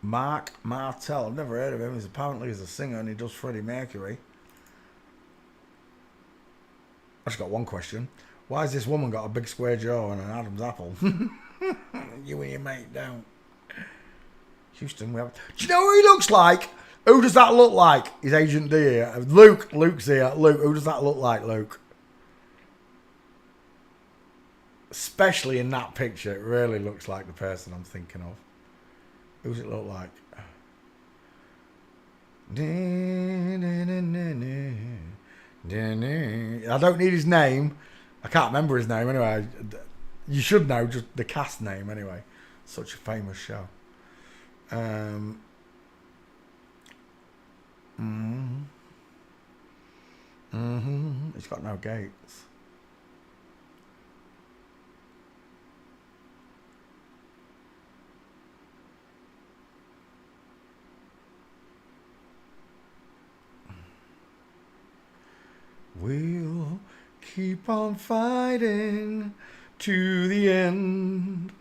Mark Martell. I've never heard of him. Apparently he's a singer and he does Freddie Mercury. I just got one question. Why has this woman got a big square jaw and an Adam's apple? You and your mate don't. Houston, we have... Do you know who he looks like? Who does that look like? He's Agent D here. Luke's here. Luke, who does that look like, Luke? Especially in that picture, it really looks like the person I'm thinking of. Who does it look like? I don't need his name. I can't remember his name anyway. You should know just the cast name anyway. Such a famous show. It's got no gates. We'll keep on fighting to the end.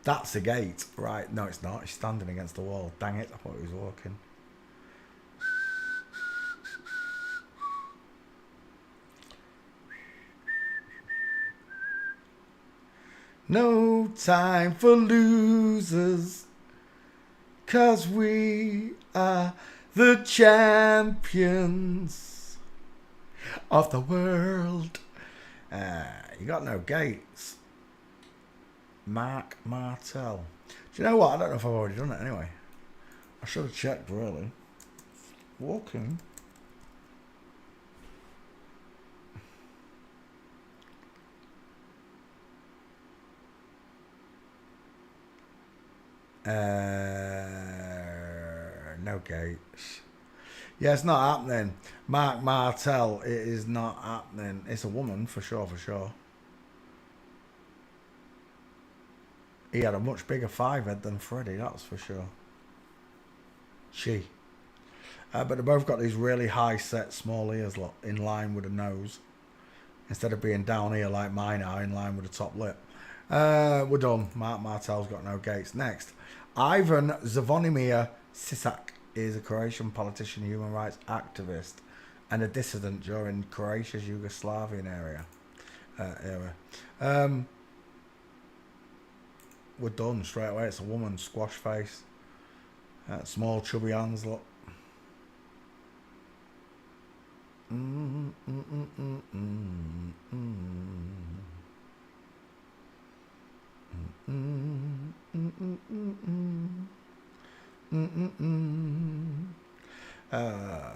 That's a gate. Right, no it's not. He's standing against the wall. Dang it, I thought he was walking. No time for losers, 'cause we are the champions of the world. You got no gates. Mark Martell. Do you know what? I don't know if I've already done it anyway. I should have checked, really. Walking. No gates. Yeah, it's not happening. Mark Martel, it is not happening. It's a woman, for sure, for sure. He had a much bigger five head than Freddie, that's for sure. She. But they both got these really high set small ears in line with the nose. Instead of being down here like mine are, in line with the top lip. We're done. Mark Martel's got no gates. Next. Ivan Zvonimir Sisak is a Croatian politician, human rights activist, and a dissident during Croatia's Yugoslavian era. We're done straight away. It's a woman, squash face, small chubby hands. Look.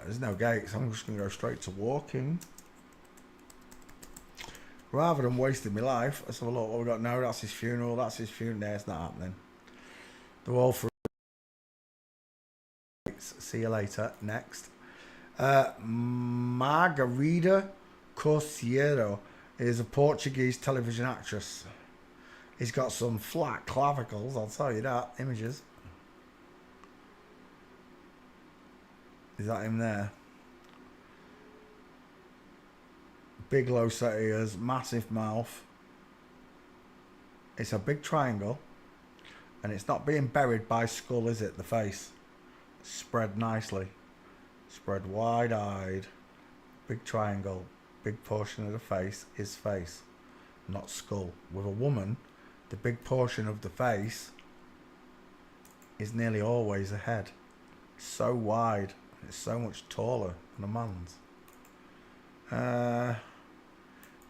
There's no gates. I'm just going to go straight to walking. Rather than wasting my life, let's have a look what we've got now. That's his funeral. That's his funeral. No, it's not happening. They're all through. See you later. Next. Margarida Corseiro is a Portuguese television actress. He's got some flat clavicles, I'll tell you that. Images. Is that him there? Big low set ears, massive mouth. It's a big triangle. And it's not being buried by skull, is it? The face. Spread nicely. Spread wide-eyed. Big triangle. Big portion of the face is face. Not skull. With a woman, the big portion of the face is nearly always a head. It's so wide. It's so much taller than a man's.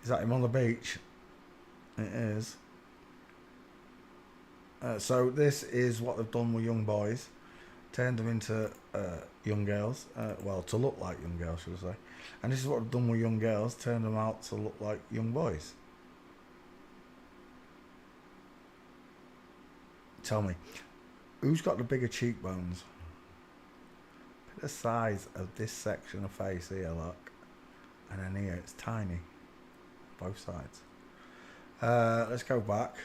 Is that him on the beach? It is. So this is what they've done with young boys. Turned them into young girls. Well, to look like young girls, should I say. And this is what they've done with young girls. Turned them out to look like young boys. Tell me, who's got the bigger cheekbones? Look at the size of this section of face here, look. And then here, it's tiny. Both sides. Let's go back.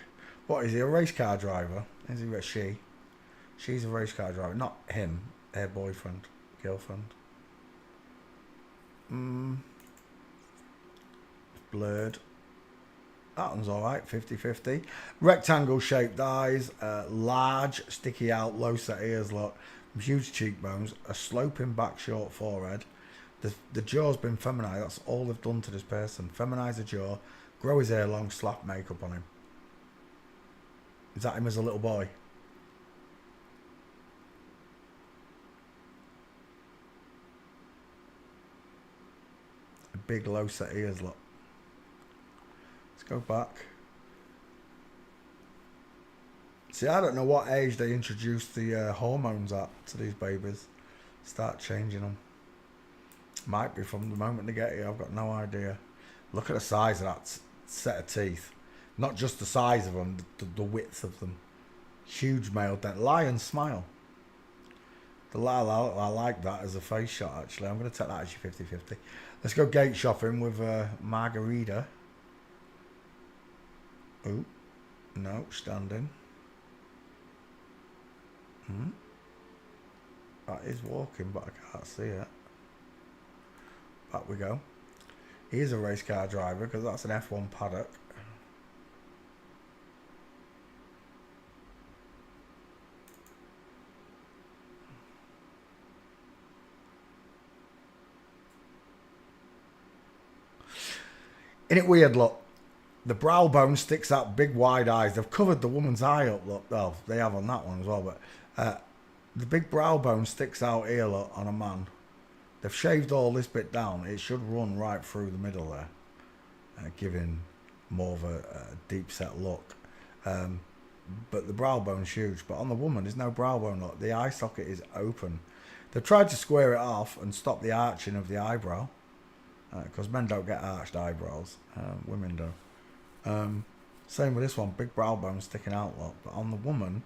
What, is he a race car driver? Is he a she? She's a race car driver. Not him. Her boyfriend. Girlfriend. Blurred. That one's alright. 50-50. Rectangle shaped eyes. Large, sticky out, low set ears, look. Huge cheekbones. A sloping back, short forehead. The jaw's been feminized. That's all they've done to this person. Feminize the jaw. Grow his hair long. Slap makeup on him. Is that him as a little boy? A big low set ears, look. Let's go back. See, I don't know what age they introduced the hormones at to these babies. Start changing them. Might be from the moment they get here. I've got no idea. Look at the size of that set of teeth. Not just the size of them, the width of them. Huge male dent. Lion smile. I like that as a face shot, actually. I'm going to take that as your 50-50. Let's go gate shopping with Margarita. Oh, no, standing. That is walking, but I can't see it. Back we go. He is a race car driver because that's an F1 paddock. Isn't it weird, look? The brow bone sticks out, big wide eyes. They've covered the woman's eye up, look. Oh, they have on that one as well, but the big brow bone sticks out here, look, on a man. They've shaved all this bit down. It should run right through the middle there, giving more of a deep set look. But the brow bone's huge. But on the woman, there's no brow bone, look. The eye socket is open. They've tried to square it off and stop the arching of the eyebrow. Because men don't get arched eyebrows. Women do. Same with this one. Big brow bone sticking out, look. But on the woman,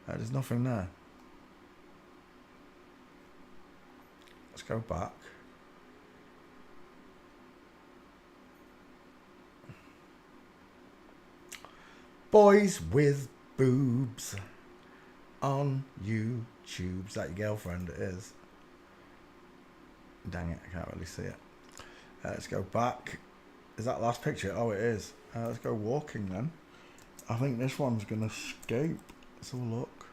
There's nothing there. Let's go back. Boys with boobs on YouTube. Is that your girlfriend? It is. Dang it, I can't really see it. Let's go back. Is that last picture? Oh, it is. Let's go walking then. I think this one's going to escape. Let's have a look.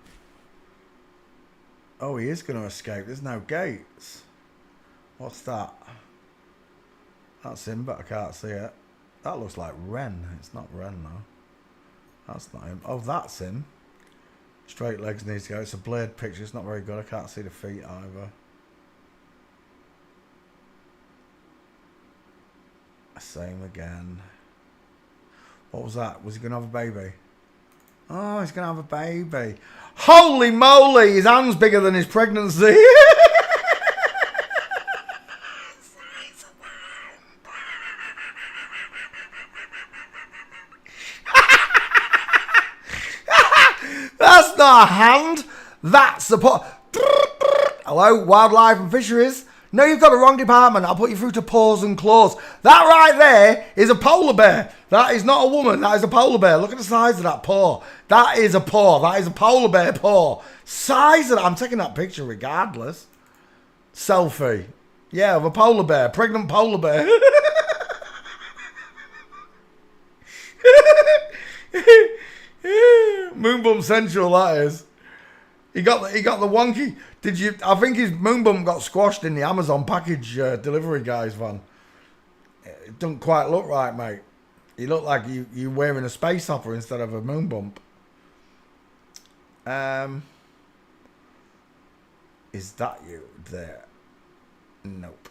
Oh, he is going to escape. There's no gates. What's that? That's him, but I can't see it. That looks like Ren. It's not Ren, though. That's not him. Oh, that's him. Straight legs needs to go. It's a blurred picture. It's not very good. I can't see the feet either. Same again. What was that? Was he going to have a baby? Oh, he's going to have a baby. Holy moly! His hand's bigger than his pregnancy. That's not a hand. That's a pot. Hello, wildlife and fisheries. No, you've got the wrong department. I'll put you through to paws and claws. That right there is a polar bear. That is not a woman. That is a polar bear. Look at the size of that paw. That is a paw. That is a polar bear paw. Size of that. I'm taking that picture regardless. Selfie. Yeah, of a polar bear. Pregnant polar bear. Moon Bump Central, that is. He got the wonky. Did you? I think his moon bump got squashed in the Amazon package delivery guy's van. It doesn't quite look right, mate. You look like you wearing a space hopper instead of a moon bump. Is that you there? Nope.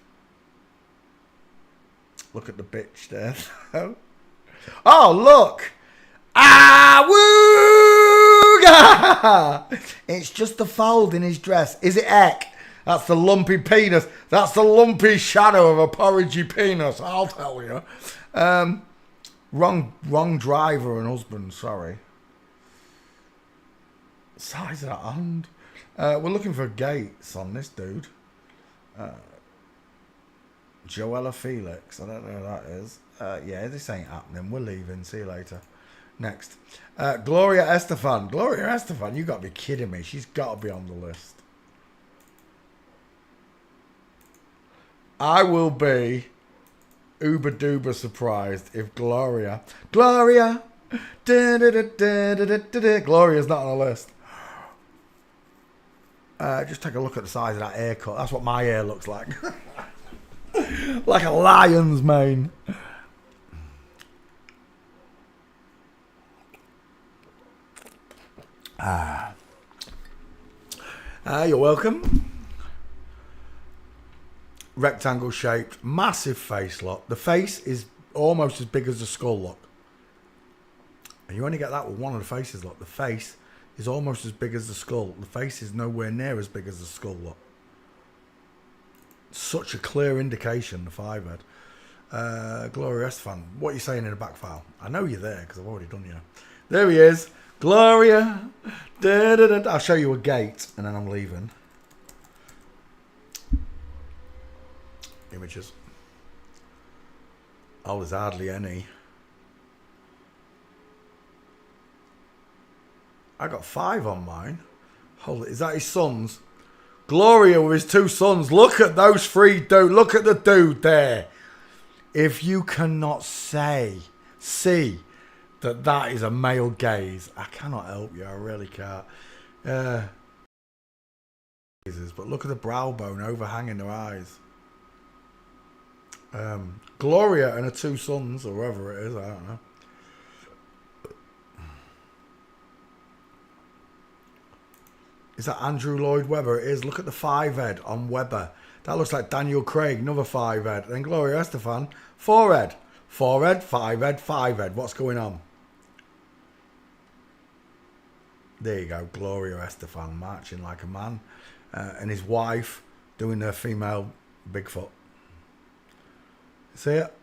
Look at the bitch there. Oh, look. It's just the fold in his dress. Is it Eck? That's the lumpy penis. That's the lumpy shadow of a porridgey penis, I'll tell you. Wrong driver and husband, sorry. Size of that hand. We're looking for gates on this dude. Joella Felix. I don't know who that is. Yeah, this ain't happening. We're leaving. See you later. Next. Gloria Estefan. Gloria Estefan, you got to be kidding me. She's got to be on the list. I will be uber duper surprised if Gloria. Gloria's not on the list. Just take a look at the size of that haircut. That's what my hair looks like. Like a lion's mane. You're welcome. Rectangle shaped, massive face look. The face is almost as big as the skull look. And you only get that with one of the faces look. The face is almost as big as the skull. The face is nowhere near as big as the skull look. Such a clear indication, the 5-head. Gloria Estefan, what are you saying in the back file? I know you're there because I've already done you. There he is. Gloria. I'll show you a gate and then I'm leaving. Images. Oh, there's hardly any. I got 5 on mine. Hold it. Is that his sons? Gloria with his 2 sons. Look at those 3 dudes. Look at the dude there. If you cannot see that is a male gaze, I cannot help you. I really can't. But look at the brow bone overhanging their eyes. Gloria and her 2 sons, or whoever it is, I don't know. Is that Andrew Lloyd Webber? It is. Look at the 5-head on Webber. That looks like Daniel Craig, another 5-head. Then Gloria Estefan, 4-head. 4-head, 5-head, 5-head. What's going on? There you go. Gloria Estefan marching like a man. And his wife doing her female Bigfoot. See it?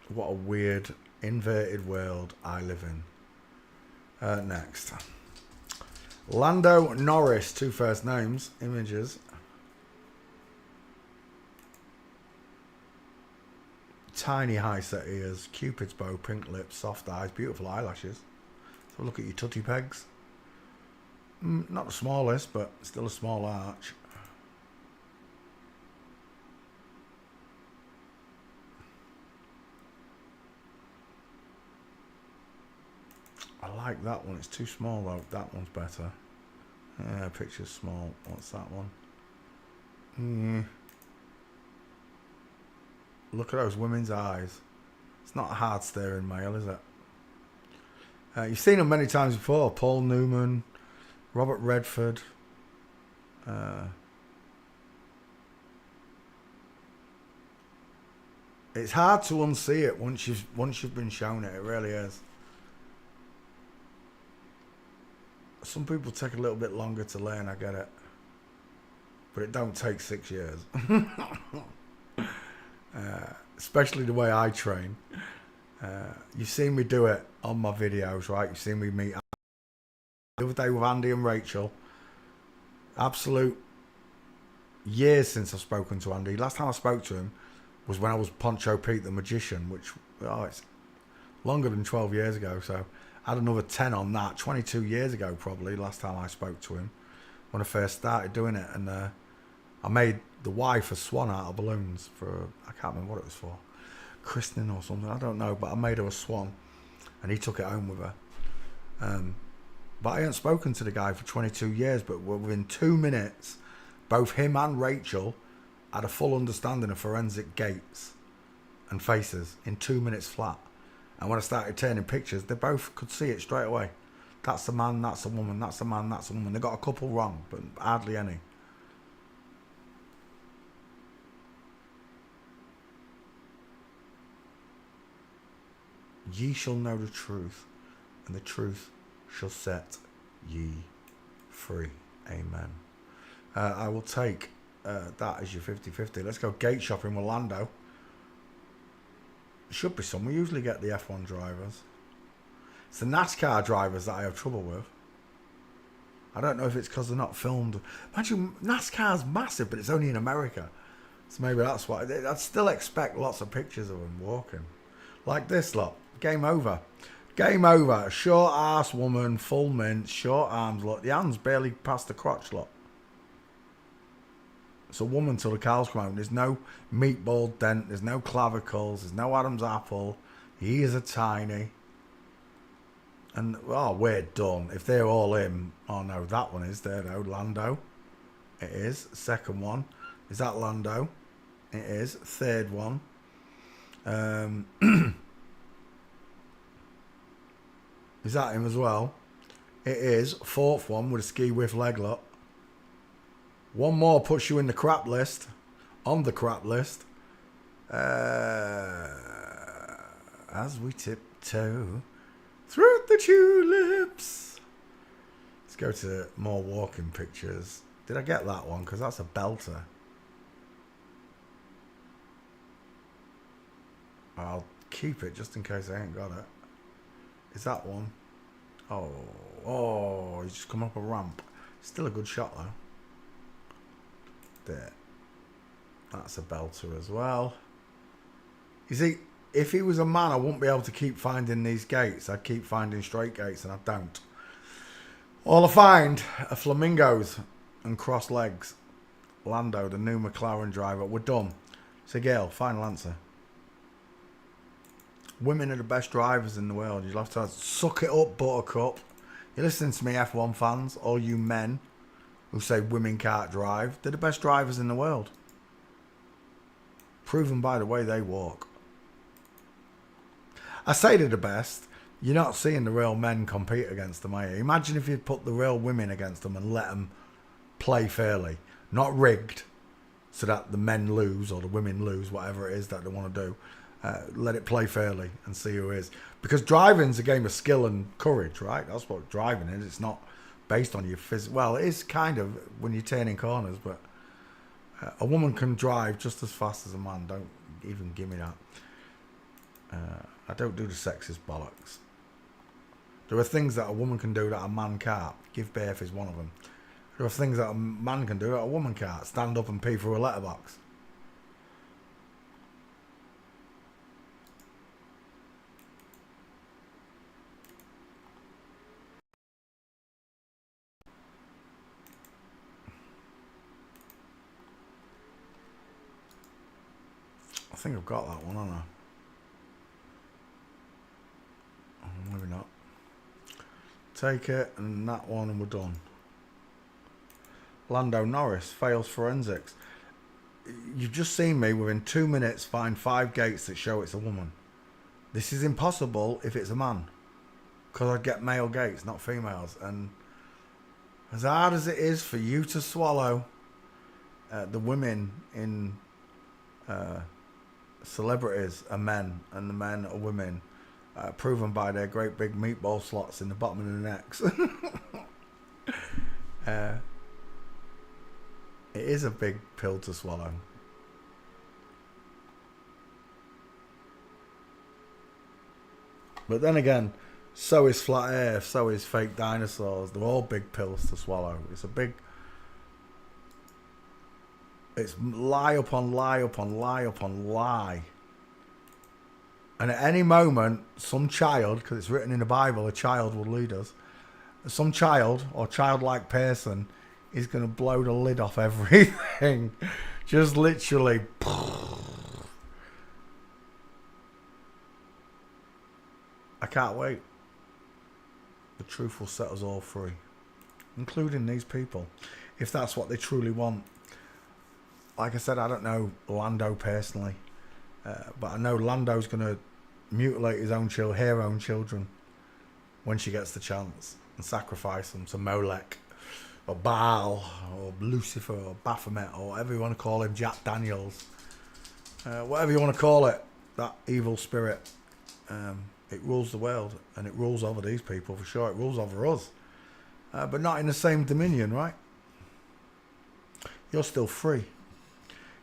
What a weird, inverted world I live in. Next. Lando Norris, 2 first names, images. Tiny high set ears, cupid's bow, pink lips, soft eyes, beautiful eyelashes. So look at your tutty pegs. Not the smallest, but still a small arch. I like that one. It's too small though. That one's better. Picture's small. What's that one? Look at those women's eyes. It's not a hard staring male, is it? You've seen them many times before. Paul Newman, Robert Redford. It's hard to unsee it once you've been shown it. It really is. Some people take a little bit longer to learn. I get it, but it don't take 6 years. Especially the way I train. You've seen me do it on my videos, right? You've seen me meet the other day with Andy and Rachel. Absolute years since I've spoken to Andy. Last time I spoke to him was when I was Poncho Pete the Magician, which it's longer than 12 years ago. So I had another 10 on that. 22 years ago probably, last time I spoke to him, when I first started doing it. And I made the wife a swan out of balloons for, I can't remember what it was for, christening or something, I don't know, but I made her a swan and he took it home with her. But I hadn't spoken to the guy for 22 years, but within 2 minutes, both him and Rachel had a full understanding of forensic gaits and faces in 2 minutes flat. And when I started turning pictures, they both could see it straight away. That's a man, that's a woman, that's a man, that's a woman. They got a couple wrong, but hardly any. Ye shall know the truth, and the truth shall set ye free. Amen. I will take that as your 50-50. Let's go gate shopping with Lando. Should be some. We usually get the F1 drivers. It's the NASCAR drivers that I have trouble with. I don't know if it's because they're not filmed. Imagine, NASCAR's massive, but it's only in America. So maybe that's why. I'd still expect lots of pictures of them walking. Like this lot. Game over. Game over. Short ass woman, full mint, short arms. Look, the hands barely past the crotch. Look. It's a woman till the cows come home. There's no meatball dent. There's no clavicles. There's no Adam's apple. He is a tiny. And, oh, we're done. If they're all in. Oh, no, that one is there, though. Lando. It is. Second one. Is that Lando? It is. Third one. Is that him as well? It is. Fourth one with a ski whiff leg lock. One more puts you in the crap list. On the crap list. As we tiptoe through the tulips. Let's go to more walking pictures. Did I get that one? Because that's a belter. I'll keep it just in case I ain't got it. Is that one? Oh, he's just come up a ramp. Still a good shot though. There. That's a belter as well. You see, if he was a man, I wouldn't be able to keep finding these gates. I'd keep finding straight gates and I don't. All I find are flamingos and cross legs. Lando, the new McLaren driver. We're done. So Gail, final answer. Women are the best drivers in the world. You'll have to suck it up, buttercup. You're listening to me, F1 fans, all you men who say women can't drive. They're the best drivers in the world. Proven by the way they walk. I say they're the best. You're not seeing the real men compete against them, are you? Imagine if you'd put the real women against them and let them play fairly. Not rigged so that the men lose or the women lose, whatever it is that they want to do. Let it play fairly and see who is. Because driving's a game of skill and courage, right? That's what driving is. It's not based on your physical. Well, it is kind of when you're turning corners, but a woman can drive just as fast as a man. Don't even give me that. I don't do the sexist bollocks. There are things that a woman can do that a man can't. Give birth is one of them. There are things that a man can do that a woman can't. Stand up and pee through a letterbox. I think I've got that one, haven't I? Oh, maybe not. Take it, and that one, and we're done. Lando Norris fails forensics. You've just seen me within 2 minutes find 5 gates that show it's a woman. This is impossible if it's a man, because I'd get male gates, not females. And as hard as it is for you to swallow, the women in celebrities are men, and the men are women, proven by their great big meatball slots in the bottom of their necks. It is a big pill to swallow. But then again, so is flat earth, so is fake dinosaurs. They're all big pills to swallow. It's lie upon lie upon lie upon lie. And at any moment, some child, because it's written in the Bible, a child will lead us. Some child or childlike person is going to blow the lid off everything. Just literally. I can't wait. The truth will set us all free, including these people, if that's what they truly want. Like I said, I don't know Lando personally, but I know Lando's going to mutilate his own her own children when she gets the chance and sacrifice them to Molech or Baal or Lucifer or Baphomet or whatever you want to call him, Jack Daniels, whatever you want to call it, that evil spirit. It rules the world, and it rules over these people for sure. It rules over us, but not in the same dominion, right? You're still free.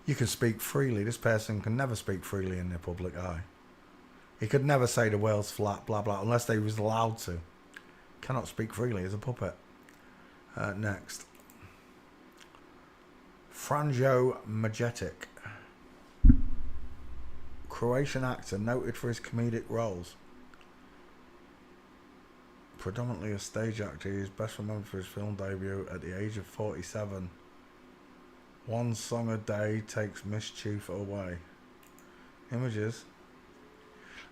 You can speak freely. This person can never speak freely in the public eye. He could never say the world's flat, blah, blah, unless they was allowed to. Cannot speak freely as a puppet. Next. Franjo Majetic. Croatian actor noted for his comedic roles. Predominantly a stage actor, he is best remembered for his film debut at the age of 47. One song a day takes mischief away. Images.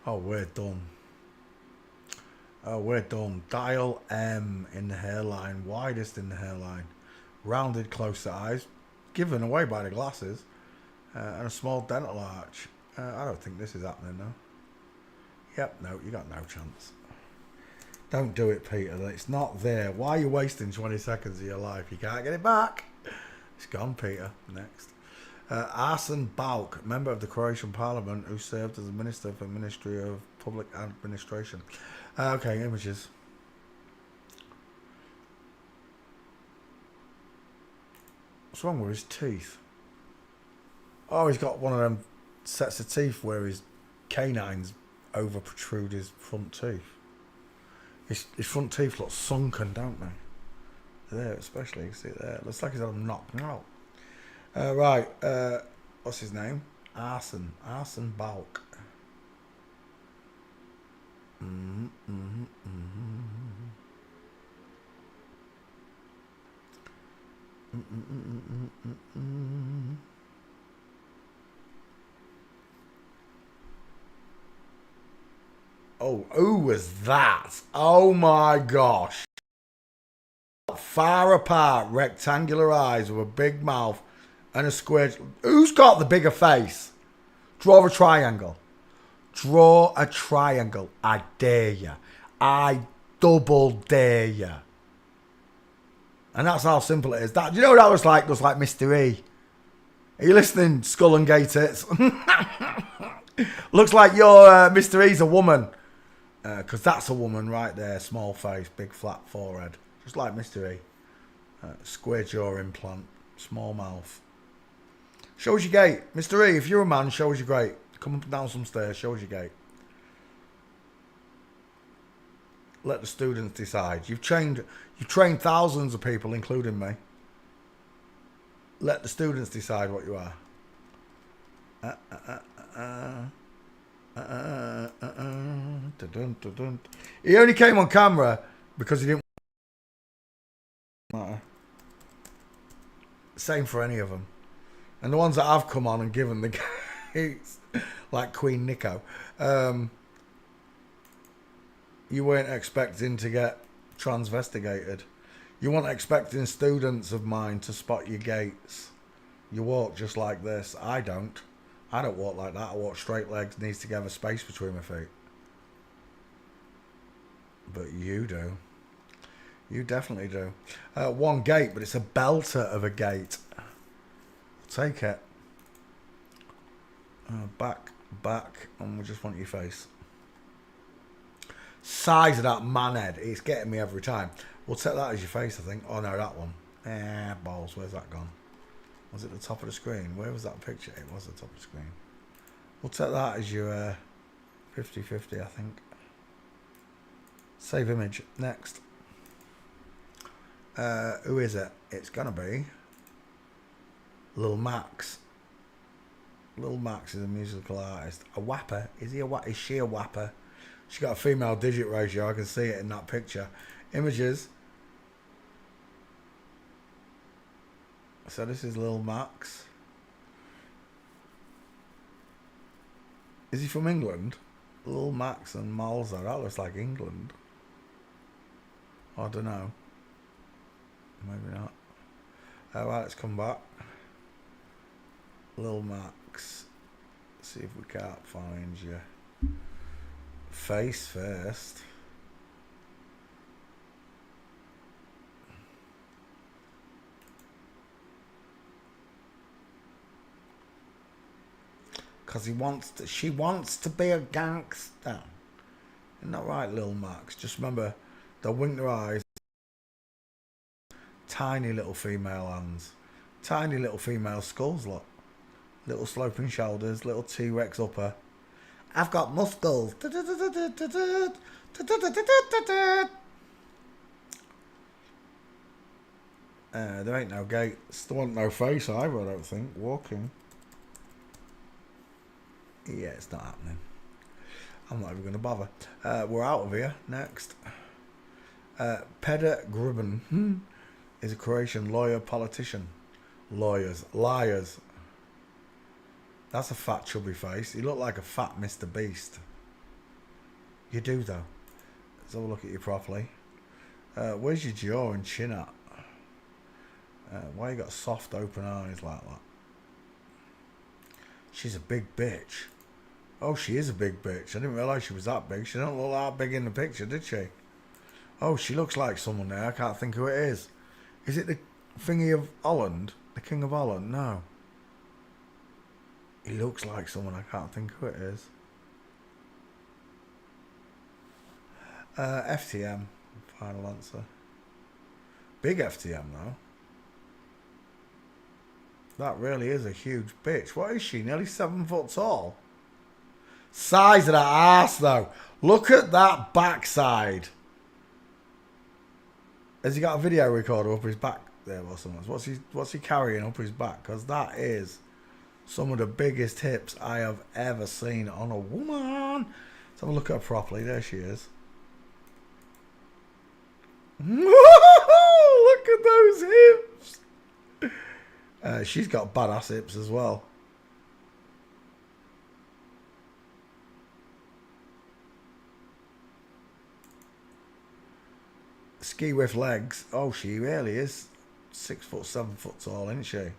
Oh, we're done. Oh, we're done. Dial M in the hairline, widest in the hairline. Rounded closer eyes, given away by the glasses. And a small dental arch. I don't think this is happening though. Yep, no, you got no chance. Don't do it, Peter. It's not there. Why are you wasting 20 seconds of your life? You can't get it back. It's gone, Peter. Next. Arsen Balk, member of the Croatian Parliament who served as a minister for the Ministry of Public Administration. Okay, images. What's wrong with his teeth? Oh, he's got one of them sets of teeth where his canines over protrude his front teeth. His front teeth look sunken, don't they? There, especially, you see it there. It looks like he's had them knocked out. Right, what's his name? Arsen Balk. Oh, who was that? Oh my gosh. Far apart, rectangular eyes with a big mouth and a square. Who's got the bigger face? Draw a triangle. Draw a triangle. I dare you. I double dare you. And that's how simple it is. That, you know what that was like? It was like Mr. E. Are you listening, Skull and Gators? Looks like your Mr. E's a woman. Because that's a woman right there. Small face, big flat forehead. Just like Mr. E. Square jaw implant. Small mouth. Show us your gate. Mr. E, if you're a man, show us your gate. Come up and down some stairs. Show us your gate. Let the students decide. You've trained thousands of people, including me. Let the students decide what you are. He only came on camera because he didn't matter. Same for any of them. And the ones that have come on and given the gates, like Queen Nico, you weren't expecting to get transvestigated. You weren't expecting students of mine to spot your gates. You walk just like this. I don't. I don't walk like that. I walk straight legs, knees together, space between my feet. But you do. You definitely do. One gate, but it's a belter of a gate. Take it. Back, and we just want your face. Size of that man head, it's getting me every time. We'll take that as your face, I think. Oh no, that one. Balls, where's that gone? Was it the top of the screen? Where was that picture? It was the top of the screen. We'll take that as your 50-50, I think. Save image. Next. Who is it? It's gonna be Lil Max. Lil Max is a musical artist. A whapper. Is he a whapper? Is she a whapper? She got a female digit ratio. I can see it in that picture. Images. So this is Lil Max. Is he from England? Lil Max and Malza. That looks like England. I don't know. Maybe not. Right, let's come back. Lil Max. See if we can't find you. Face first. Because she wants to be a gangster. Isn't that right, Lil Max? Just remember, they'll wink their eyes. Tiny little female hands. Tiny little female skulls, look. Little sloping shoulders, little T-Rex upper. I've got muscles. There ain't no gates. There wasn't no face either, I don't think. Walking. Yeah, it's not happening. I'm not even going to bother. We're out of here. Next. Peder Grubin is a Croatian lawyer, politician. Liars. That's a fat, chubby face. You look like a fat Mr. Beast. You do, though. Let's have a look at you properly. Where's your jaw and chin at? Why you got soft, open eyes like that? She's a big bitch. Oh, she is a big bitch. I didn't realise she was that big. She don't look that big in the picture, did she? Oh, she looks like someone there. I can't think who it is. Is it the thingy of Holland? The King of Holland? No. He looks like someone. I can't think who it is. FTM. Final answer. Big FTM, though. That really is a huge bitch. What is she? Nearly 7 foot tall. Size of that ass, though. Look at that backside. Has he got a video recorder up his back there or something? What's he carrying up his back? Because that is some of the biggest hips I have ever seen on a woman. Let's have a look at her properly. There she is. Look at those hips. She's got badass hips as well. Ski with legs. Oh, she really is 6 foot, 7 foot tall, isn't she?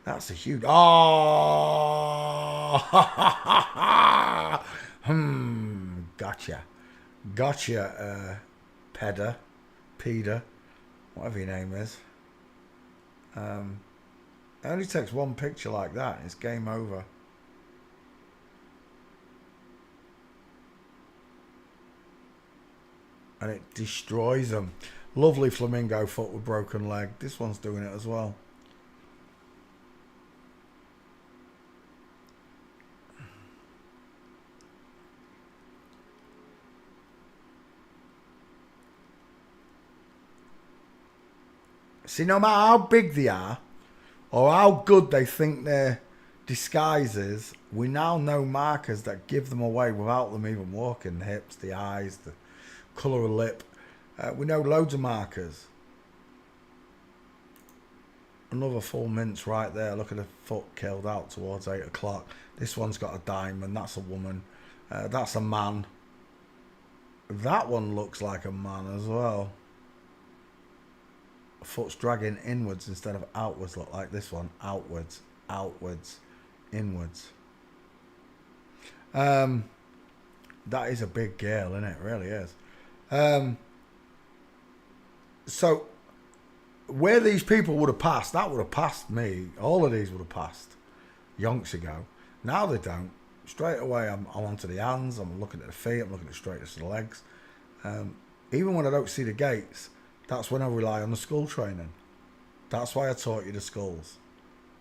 That's a huge. Oh, gotcha, Peder, whatever your name is. It only takes one picture like that, and it's game over. And it destroys them. Lovely flamingo foot with broken leg. This one's doing it as well. See, no matter how big they are or how good they think their disguise is, we now know markers that give them away without them even walking. The hips, the eyes, the colour of lip. We know loads of markers. Another full mince right there. Look at the foot killed out towards 8 o'clock. This one's got a diamond. That's a woman. That's a man. That one looks like a man as well. Foot's dragging inwards instead of outwards. Look like this one. Outwards, outwards, inwards. That is a big girl, isn't it? It really is. So where these people would have passed, that would have passed me. All of these would have passed yonks ago. Now they don't. Straight away I'm onto the hands, I'm looking at the feet, I'm looking straight at the legs. Even when I don't see the gaits, that's when I rely on the skull training. That's why I taught you the skulls.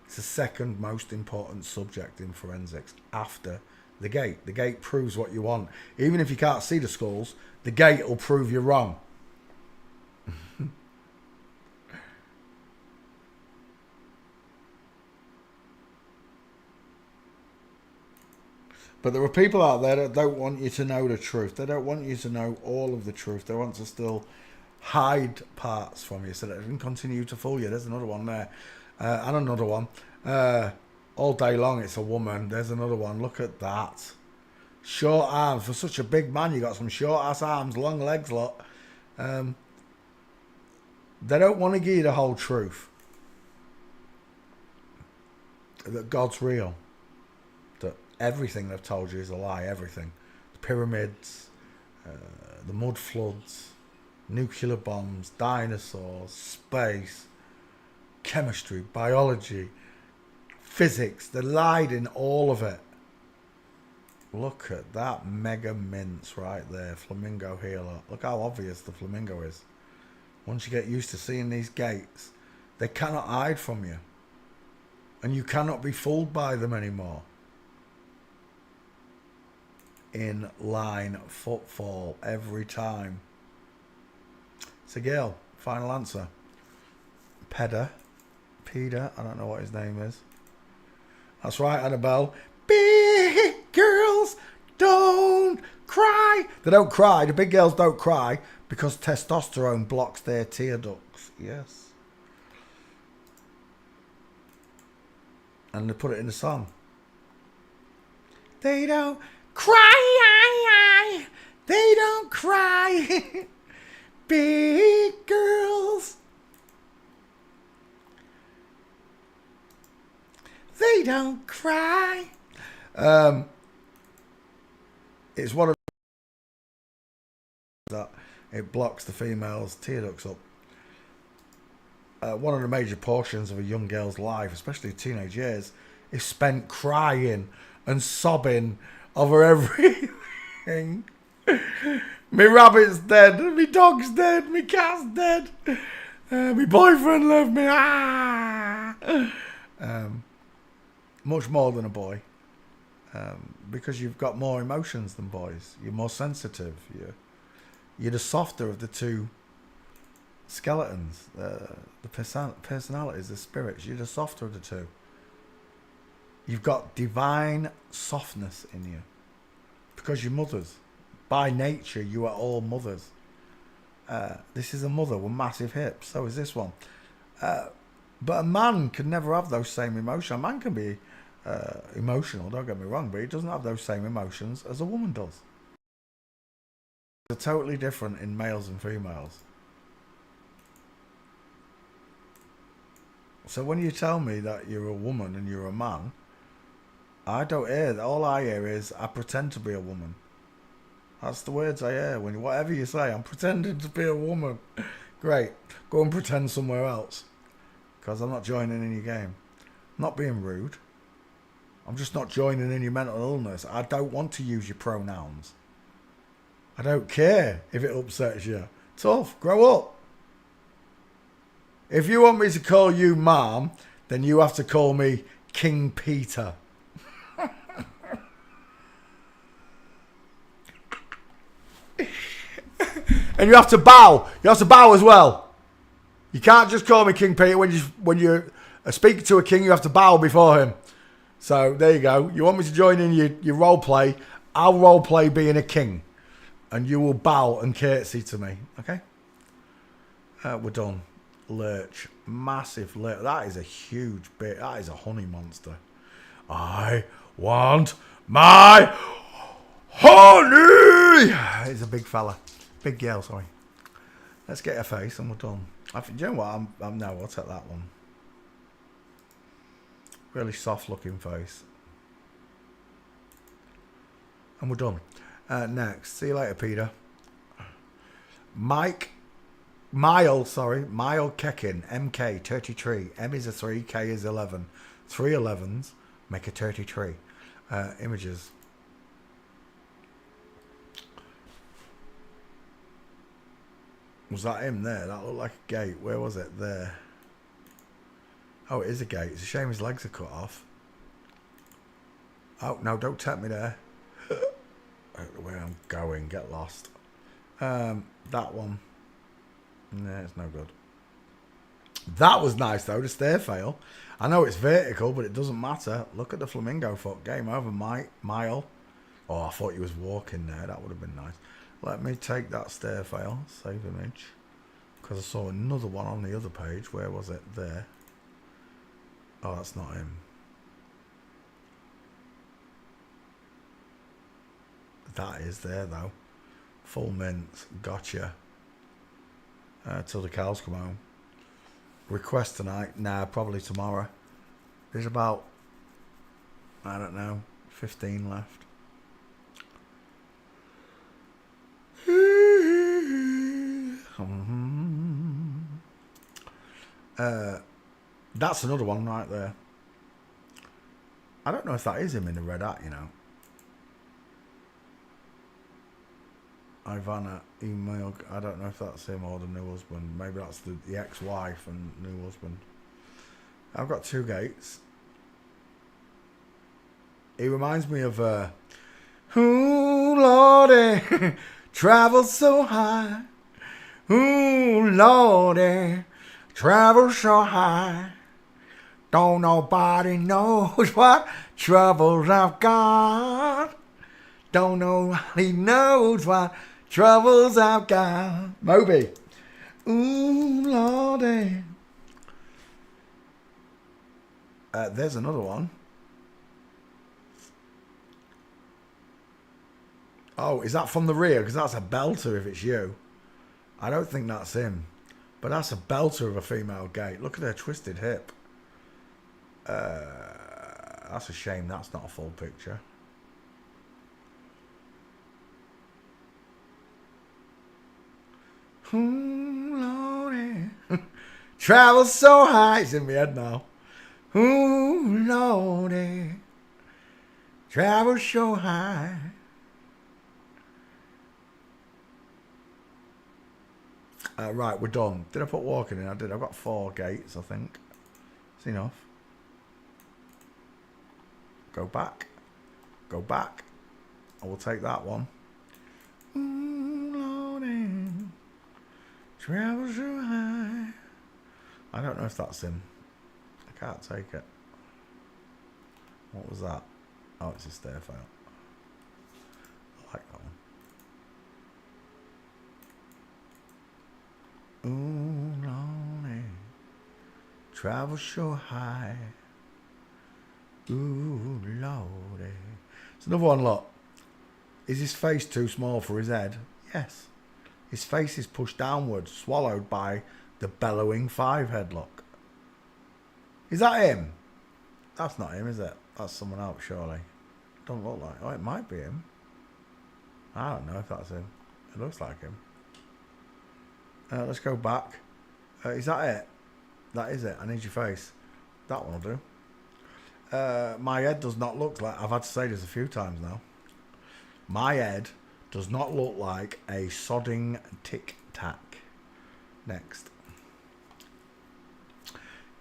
It's the second most important subject in forensics after the gait. The gait proves what you want. Even if you can't see the skulls, the gait will prove you're wrong. But there are people out there that don't want you to know the truth. They don't want you to know all of the truth. They want to still hide parts from you so that they can continue to fool you. There's another one there. And another one. All day long it's a woman. There's another one. Look at that. Short arms. For such a big man, you got some short ass arms, long legs, lot. They don't want to give you the whole truth. That God's real. Everything they've told you is a lie. Everything. The pyramids, the mud floods, nuclear bombs, dinosaurs, space, chemistry, biology, physics. They lied in all of it. Look at that mega mince right there. Flamingo here. Look how obvious the flamingo is. Once you get used to seeing these gates, they cannot hide from you. And you cannot be fooled by them anymore. In line footfall every time. It's a girl. Final answer. Peter, I don't know what his name is. That's right, Annabelle. Big girls don't cry. They don't cry. The big girls don't cry because testosterone blocks their tear ducts. Yes. And they put it in the song. They don't cry, they don't cry. Big girls, they don't cry. It's one of that it blocks the female's tear ducts up. One of the major portions of a young girl's life, especially teenage years, is spent crying and sobbing over everything. My rabbit's dead, my dog's dead, my cat's dead, my boyfriend left me. Much more than a boy, because you've got more emotions than boys. You're more sensitive. You're the softer of the two skeletons, the personalities, the spirits. You're the softer of the two. You've got divine softness in you because you're mothers. By nature, you are all mothers. This is a mother with massive hips. So is this one. But a man can never have those same emotions. A man can be emotional, don't get me wrong, but he doesn't have those same emotions as a woman does. They're totally different in males and females. So when you tell me that you're a woman and you're a man, I don't hear that. All I hear is I pretend to be a woman. That's the words I hear. When whatever you say, I'm pretending to be a woman. Great. Go and pretend somewhere else. Because I'm not joining in your game. I'm not being rude. I'm just not joining in your mental illness. I don't want to use your pronouns. I don't care if it upsets you. Tough. Grow up. If you want me to call you Mom, then you have to call me King Peter. And you have to bow. You have to bow as well. You can't just call me King Peter when you're speaking to a king. You have to bow before him. So there you go. You want me to join in your role play? I'll role play being a king, and you will bow and curtsy to me. Okay. We're done. Lurch, massive lurch. That is a huge bit. That is a honey monster. I want my honey. He's a big fella, big girl. Sorry. Let's get her face and we're done. I think, you know what? I'm no. I'll take that one. Really soft looking face. And we're done. Next. See you later, Peter. Mile Kekin, MK, 33. M is a 3, K is 11. 3 11s make a 33. Images. Was that him there? That looked like a gate. Where was it? There. Oh, it is a gate. It's a shame his legs are cut off. Oh, no, don't take me there. I don't know where I'm going. Get lost. That one. Nah, it's no good. That was nice, though, the stair fail. I know it's vertical, but it doesn't matter. Look at the flamingo foot. Game over, Mile. Oh, I thought he was walking there. That would have been nice. Let me take that stair fail. Save image. Because I saw another one on the other page. Where was it? There. Oh, that's not him. That is there, though. Full mints. Gotcha. Till the cows come home. Request tonight? Nah, probably tomorrow. There's about, I don't know, 15 left. That's another one right there. I don't know if that is him in the red hat, you know. Ivana email. I don't know if that's him or the new husband. Maybe that's the ex-wife and new husband. I've got two gates. He reminds me of ooh Lordy, travel so high. Ooh Lordy, travel so high. Don't nobody knows what troubles I've got. Don't nobody knows what troubles I've got. Moby. Ooh, Lordy. There's another one. Oh, is that from the rear? Because that's a belter if it's you. I don't think that's him. But that's a belter of a female gate. Look at her twisted hip. That's a shame that's not a full picture. Ooh, Lordy. Travel so high. It's in my head now. Ooh, Lordy. Travel so high. Right, we're done. Did I put walking in? I did. I've got 4 gates, I think. It's enough. Go back. Go back. I will take that one. Ooh, Lordy. Travel so high. I don't know if that's him. I can't take it. What was that? Oh, it's a stair fail. I like that one. Ooh, Lordy. Travel so high. Ooh, Lordy. It's another one, look. Is his face too small for his head? Yes. His face is pushed downwards, swallowed by the bellowing 5 head look. Is that him? That's not him, is it? That's someone else, surely. Don't look like. Oh, it might be him. I don't know if that's him. It looks like him. Let's go back. Is that it? That is it. I need your face. That one will do. My head does not look like... I've had to say this a few times now. My head does not look like a sodding tic-tac. Next.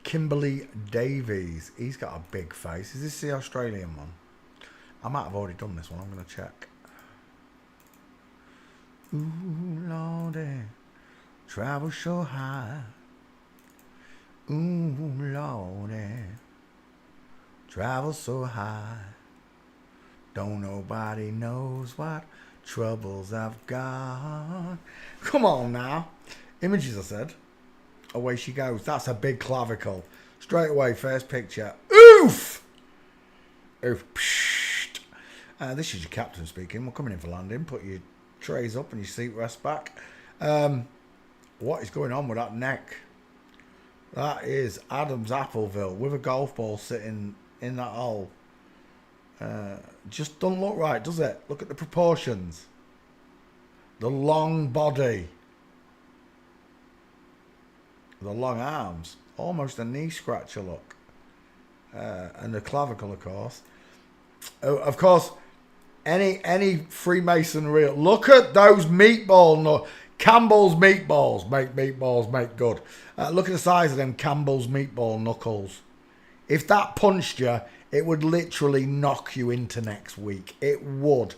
Kimberly Davies. He's got a big face. Is this the Australian one? I might have already done this one. I'm going to check. Ooh, Lordy. Travel so high. Ooh, Lordy, travel so high. Don't nobody knows what troubles I've got. Come on now. Images, I said. Away she goes. That's a big clavicle. Straight away, first picture. Oof! Oof. Psht. This is your captain speaking. We're coming in for landing. Put your trays up and your seat rest back. What is going on with that neck? That is Adam's Appleville with a golf ball sitting in that hole. Just don't look right, does it? Look at the proportions. The long body. The long arms. Almost a knee scratcher look. And the clavicle, of course. Of course, any Freemasonry. Look at those meatball. No, Campbell's meatballs. Make meatballs, make good. Look at the size of them Campbell's meatball knuckles. If that punched you, it would literally knock you into next week. It would.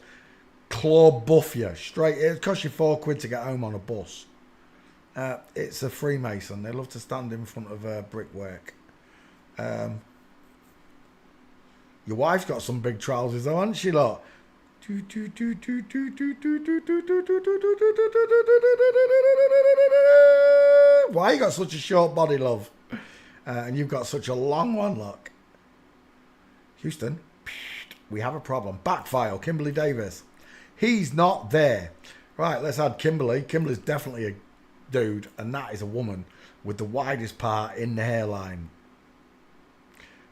Claw buff you straight. It'd cost you £4 to get home on a bus. It's a Freemason. They love to stand in front of brickwork. Your wife's got some big trousers though, hasn't she, lot? Why you got such a short body, love? And you've got such a long one, look. Houston, we have a problem. Backfile, Kimberly Davis. He's not there. Right, let's add Kimberly. Kimberly's definitely a dude, and that is a woman with the widest part in the hairline.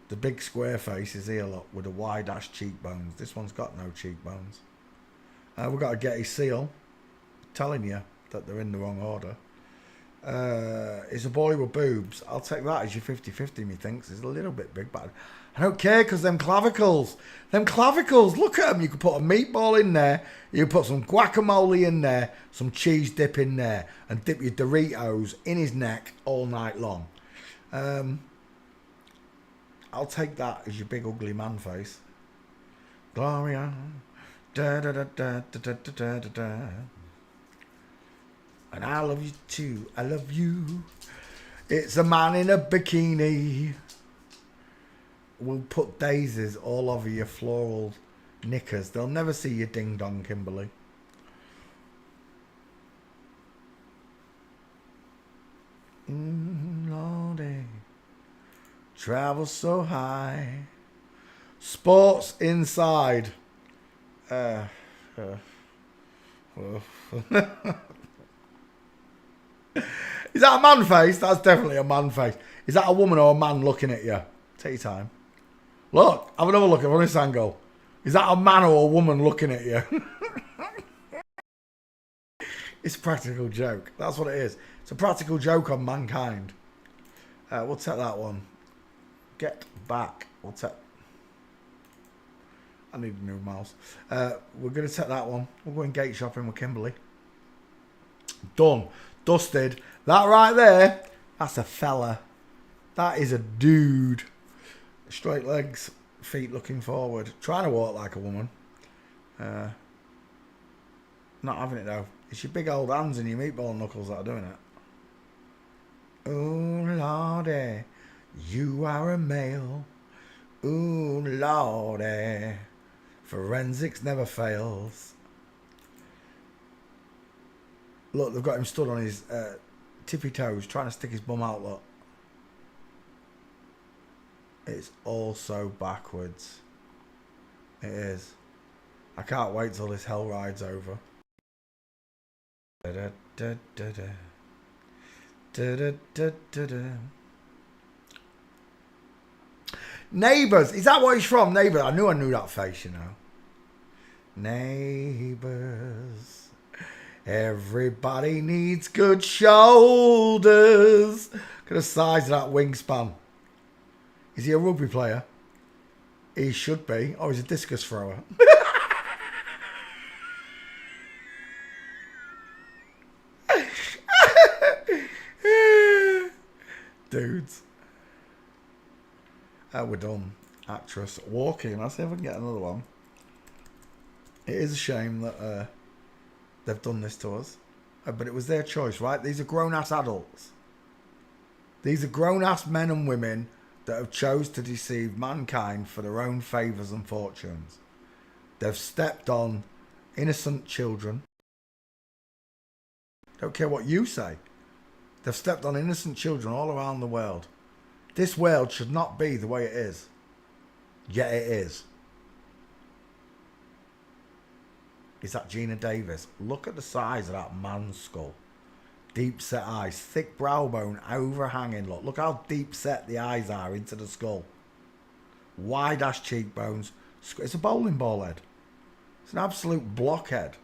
The big square face is here, look, with the wide-ass cheekbones. This one's got no cheekbones. We've got a Getty seal telling you that they're in the wrong order. It's a boy with boobs. I'll take that as your 50-50, methinks. It's a little bit big, but I don't care because them clavicles, look at them. You could put a meatball in there. You could put some guacamole in there, some cheese dip in there, and dip your Doritos in his neck all night long. I'll take that as your big ugly man face. Gloria. Da, da, da, da, da, da, da, da, da. And I love you too. I love you. It's a man in a bikini. We'll put daisies all over your floral knickers. They'll never see your ding dong, Kimberly. Lordy. Travel so high. Sports inside. Is that a man face? That's definitely a man face. Is that a woman or a man looking at you? Take your time. Look, have another look at this angle. Is that a man or a woman looking at you? It's a practical joke. That's what it is. It's a practical joke on mankind. We'll take that one. Get back. We'll take... I need a new mouse. We're going to take that one. We're going gate shopping with Kimberly. Done. Dusted. That right there, that's a fella. That is a dude. Straight legs, feet looking forward. Trying to walk like a woman. Not having it though. It's your big old hands and your meatball knuckles that are doing it. Oh Lordy, you are a male. Oh Lordy, forensics never fails. Look, they've got him stood on his tippy toes, trying to stick his bum out, look. It's all so backwards. It is. I can't wait till this hell ride's over. Da, da, da, da, da. Da, da, da, da, da. Neighbours. Is that what he's from? Neighbours. I knew that face, you know. Neighbours. Everybody needs good shoulders. Look at the size of that wingspan. Is he a rugby player? He should be. Oh, he's a discus thrower. Dudes. We're done. Actress. Walking. I'll see if I can get another one. It is a shame that they've done this to us. But it was their choice, right? These are grown-ass adults. These are grown-ass men and women that have chose to deceive mankind for their own favours and fortunes. They've stepped on innocent children. Don't care what you say. They've stepped on innocent children all around the world. This world should not be the way it is. Yet it is. Is that Gina Davis? Look at the size of that man's skull. Deep set eyes, thick brow bone, overhanging. Look how deep set the eyes are into the skull. Wide ass cheekbones. It's a bowling ball head. It's an absolute blockhead.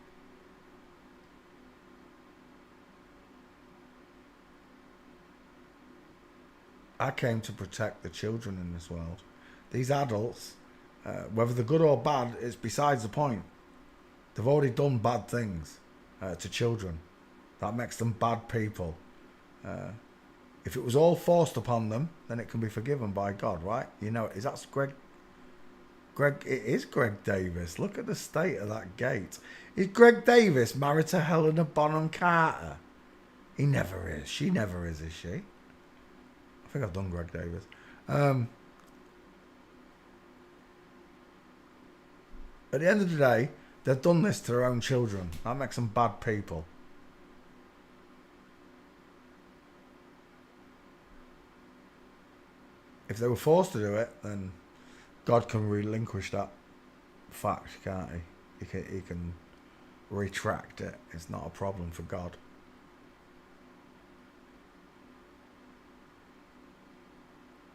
I came to protect the children in this world. These adults, whether they're good or bad, it's besides the point. They've already done bad things to children. That makes them bad people. If it was all forced upon them, then it can be forgiven by God, right? You know, is that Greg? It is Greg Davis. Look at the state of that gate. Is Greg Davis married to Helena Bonham Carter? He never is. She never is she? I think I've done Greg Davis. At the end of the day, they've done this to their own children. That makes them bad people. If they were forced to do it, then God can relinquish that fact, can't he? He can retract it. It's not a problem for God.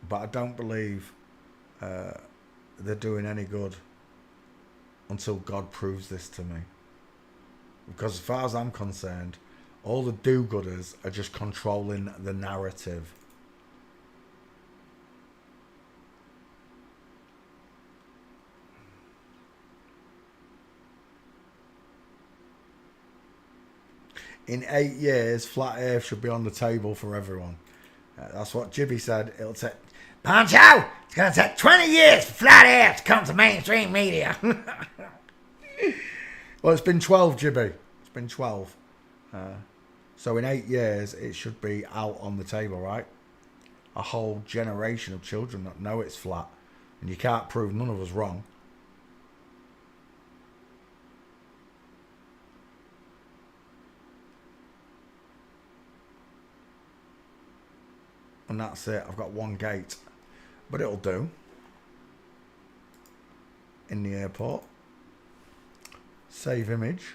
But I don't believe they're doing any good until God proves this to me. Because as far as I'm concerned, all the do-gooders are just controlling the narrative. In 8 years, flat earth should be on the table for everyone. That's what Jibby said. It'll take... Pancho! It's going to take 20 years for flat earth to come to mainstream media. Well, it's been 12, Jibby. It's been 12. So in 8 years, it should be out on the table, right? A whole generation of children that know it's flat. And you can't prove none of us wrong. And that's it. I've got one gate. But it'll do. In the airport. Save image.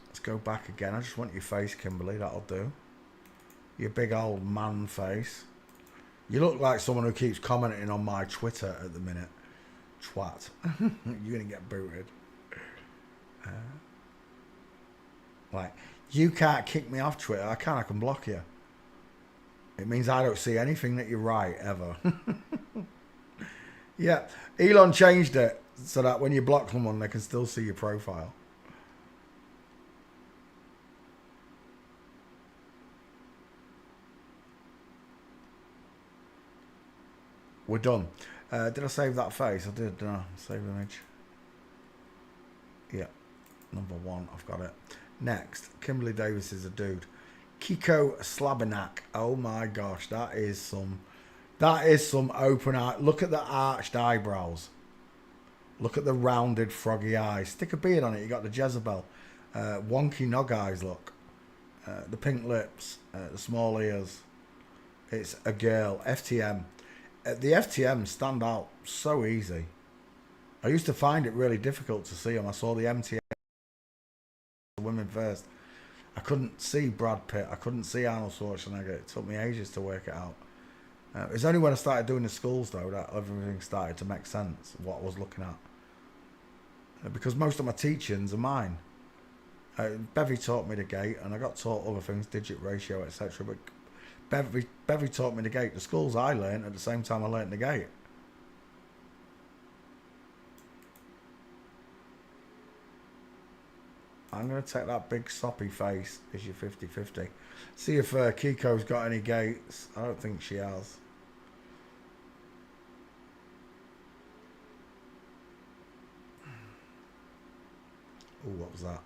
Let's go back again. I just want your face, Kimberly. That'll do. Your big old man face. You look like someone who keeps commenting on my Twitter at the minute. Twat. You're going to get booted. Like, you can't kick me off Twitter. I can block you. It means I don't see anything that you write, ever. Yeah, Elon changed it so that when you block someone, they can still see your profile. We're done. Did I save that face? I did, didn't I? Save image. Yeah, number 1, I've got it. Next, Kimberly Davis is a dude. Kiko Slabenak. Oh my gosh, that is some open eye. Look at the arched eyebrows. Look at the rounded froggy eyes. Stick a beard on it. You got the Jezebel. Wonky nog eyes, look. The pink lips. The small ears. It's a girl. FTM. The FTM stand out so easy. I used to find it really difficult to see them. I saw the MTM women first. I couldn't see Brad Pitt. I couldn't see Arnold Schwarzenegger. It took me ages to work it out. It was only when I started doing the schools, though, that everything started to make sense, what I was looking at. Because most of my teachings are mine. Bevy taught me the gate, and I got taught other things, digit ratio, etc. But Bevy taught me the gate. The schools I learned at the same time I learned the gate. I'm going to take that big soppy face as your 50-50. See if Kiko's got any gates. I don't think she has. Oh, what was that?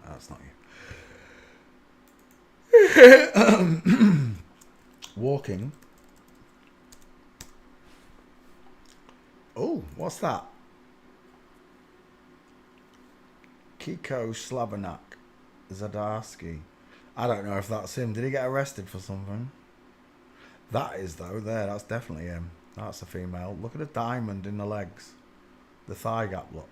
That's not you. Walking. Oh, what's that? Kiko Slabanak Zadarsky. I don't know if that's him. Did he get arrested for something? That is, though. There, that's definitely him. That's a female. Look at the diamond in the legs. The thigh gap, look.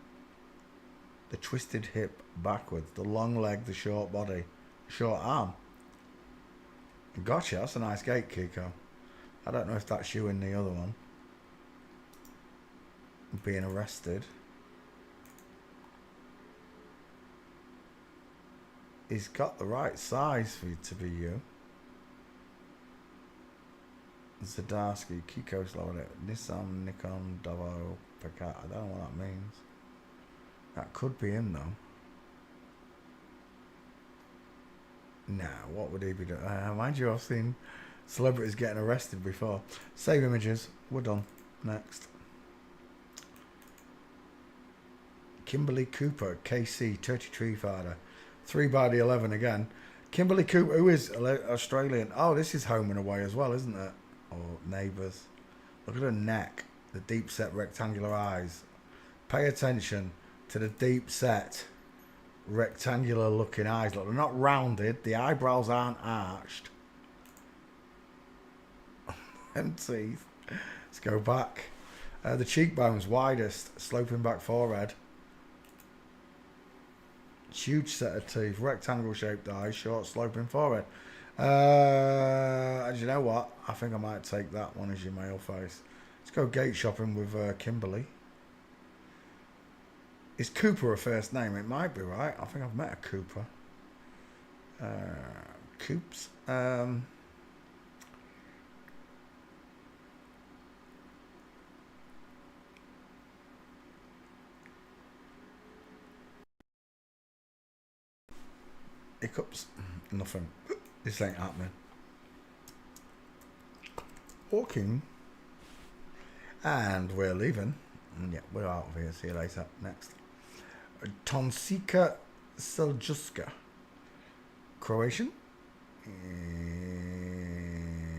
The twisted hip backwards. The long leg, the short body. Short arm. Gotcha, that's a nice gait, Kiko. I don't know if that's you in the other one. Being arrested. He's got the right size for you to be you. Zadarsky, Kiko Slavic, Nissan, Nikon, Davo, Pacat. I don't know what that means. That could be him though. Nah, what would he be doing? Mind you, I've seen celebrities getting arrested before. Save images. We're done. Next. Kimberly Cooper, KC, 33 Fighter. 3 by the 11 again. Kimberly Cooper, who is Australian. Oh, this is Home and Away as well, isn't it? Or Neighbours. Look at her neck. The deep set rectangular eyes. Pay attention to the deep set rectangular looking eyes. Look, they're not rounded. The eyebrows aren't arched. And teeth. Let's go back. The cheekbones widest. Sloping back forehead. Huge set of teeth, rectangle shaped eyes, short sloping forehead. And you know what? I think I might take that one as your male face. Let's go gate shopping with Kimberly. Is Cooper a first name? It might be, right? I think I've met a Cooper. Coops. Hiccups. Nothing. This ain't happening. Walking. And we're leaving. Yeah, we're out of here. See you later. Next. Tonsika Seljuska. Croatian?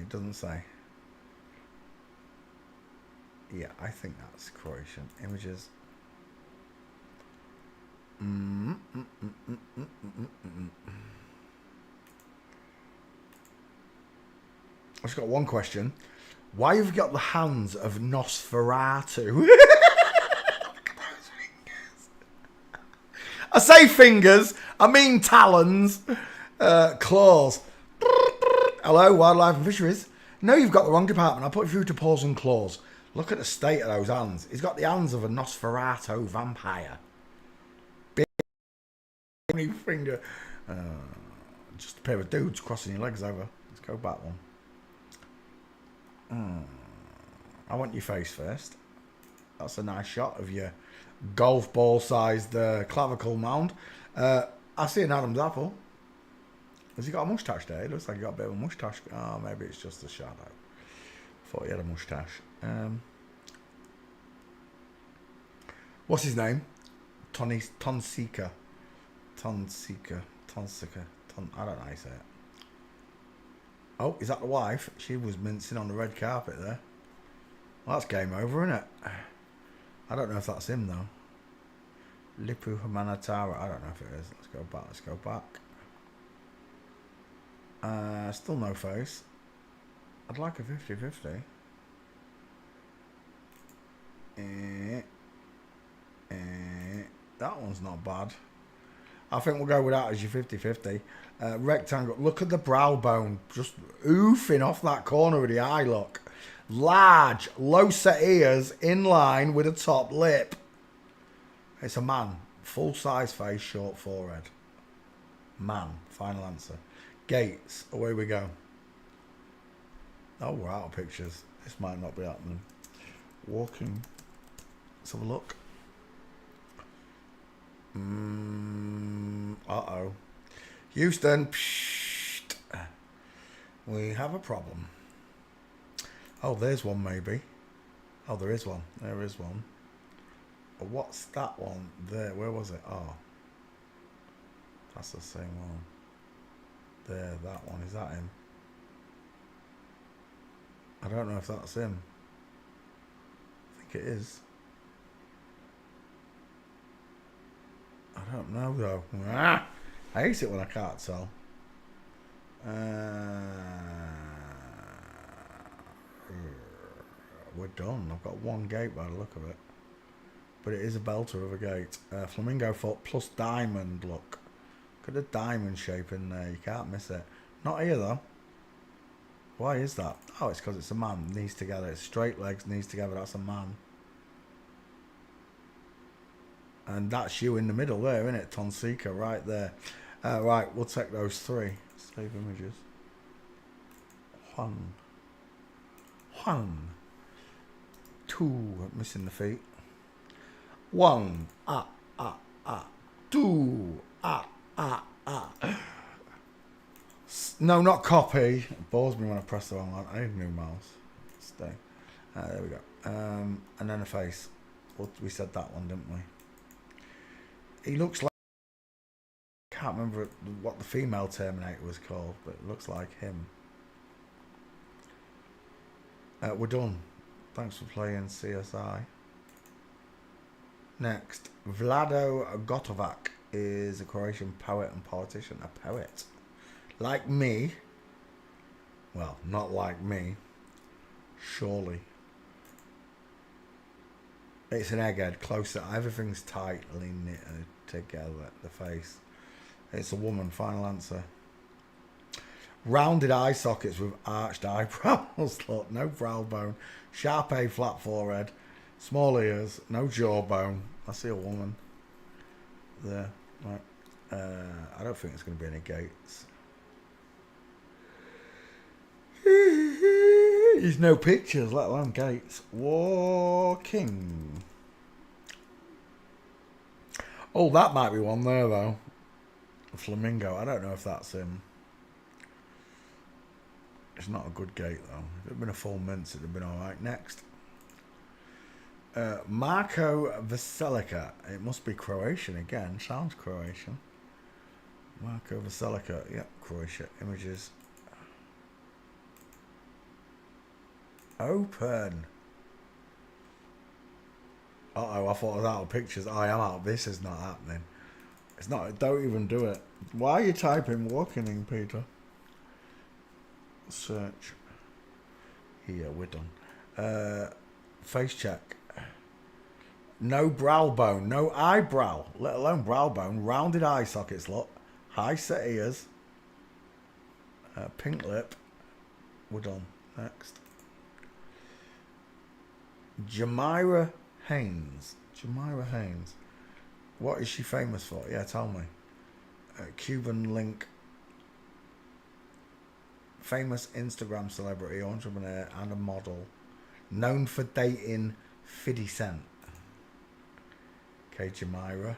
It doesn't say. Yeah, I think that's Croatian. Images. I've just got one question. Why have you got the hands of Nosferatu? I say fingers, I mean talons. Claws. Hello, Wildlife and Fisheries. No, you've got the wrong department. I'll put you through to paws and claws. Look at the state of those hands. He's got the hands of a Nosferatu vampire. Big finger. Just a pair of dudes crossing your legs over. Let's go back one. I want your face first. That's a nice shot of your golf ball sized clavicle mound. I see an Adam's apple. Has he got a moustache there? It looks like he got a bit of a moustache. Oh, maybe it's just a shadow. Thought he had a moustache. What's his name? Tonsika. I don't know how you say it. Oh, is that the wife? She was mincing on the red carpet there. Well, that's game over, isn't it? I don't know if that's him, though. Lipu Humanitara. I don't know if it is. Let's go back. Let's go back. Still no face. I'd like a 50-50. That one's not bad. I think we'll go with that as your 50-50. Rectangle. Look at the brow bone. Just oofing off that corner of the eye, look. Large, low set ears in line with a top lip. It's a man. Full size face, short forehead. Man. Final answer. Gates. Away we go. Oh, we're out of pictures. This might not be happening. Walking. Let's have a look. Uh-oh. Houston. Psst. We have a problem. Oh, there's one maybe. Oh, there is one. There is one. What's that one there? Where was it? Oh. That's the same one. There, that one. Is that him? I don't know if that's him. I think it is. I don't know though. Ah, I hate it when I can't tell. We're done. I've got one gate by the look of it. But it is a belter of a gate. Flamingo foot plus diamond look. Look at the diamond shape in there. You can't miss it. Not here though. Why is that? Oh, it's because it's a man. Knees together. It's straight legs, knees together. That's a man. And that's you in the middle there, isn't it? Tonsika right there. Right, we'll take those three. Save images. One. Two. Missing the feet. One. Two. No, not copy. It bores me when I press the wrong one. I need a new mouse. Stay. There we go. And then a face. We said that one, didn't we? He looks like... I can't remember what the female Terminator was called, but it looks like him. We're done. Thanks for playing CSI. Next, Vlado Gotovac is a Croatian poet and politician. A poet. Like me. Well, not like me. Surely. It's an egghead. Closer. Everything's tightly knitted together. The face. It's a woman. Final answer. Rounded eye sockets with arched eyebrows. Look, no brow bone. Sharp A flat forehead. Small ears. No jawbone. I see a woman. There. Right. I don't think it's going to be any gates. There's no pictures, let alone gates. Walking. Oh, that might be one there, though. A flamingo. I don't know if that's him. It's not a good gate, though. If it had been a full mince, it would have been alright. Next. Marko Veselica. It must be Croatian again. Sounds Croatian. Marko Veselica. Yep, Croatia. Images. Open. Uh-oh, I thought I was out of pictures. I am out. This is not happening. It's not. Don't even do it. Why are you typing walking, Peter? Search. Here, we're done. Face check. No brow bone. No eyebrow. Let alone brow bone. Rounded eye sockets, look. High set ears. Pink lip. We're done. Next. Jamira Haynes. Jamira Haynes. What is she famous for? Yeah, tell me. Cuban link. Famous Instagram celebrity, entrepreneur, and a model. Known for dating 50 Cent. Okay, Jamira.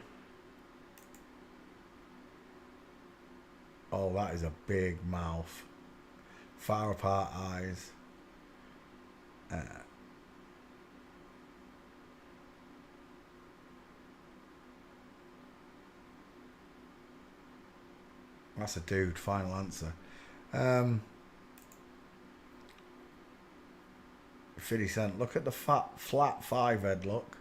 Oh, that is a big mouth. Far apart eyes. That's a dude. Final answer. 50 Cent. Look at the flat 5 head look.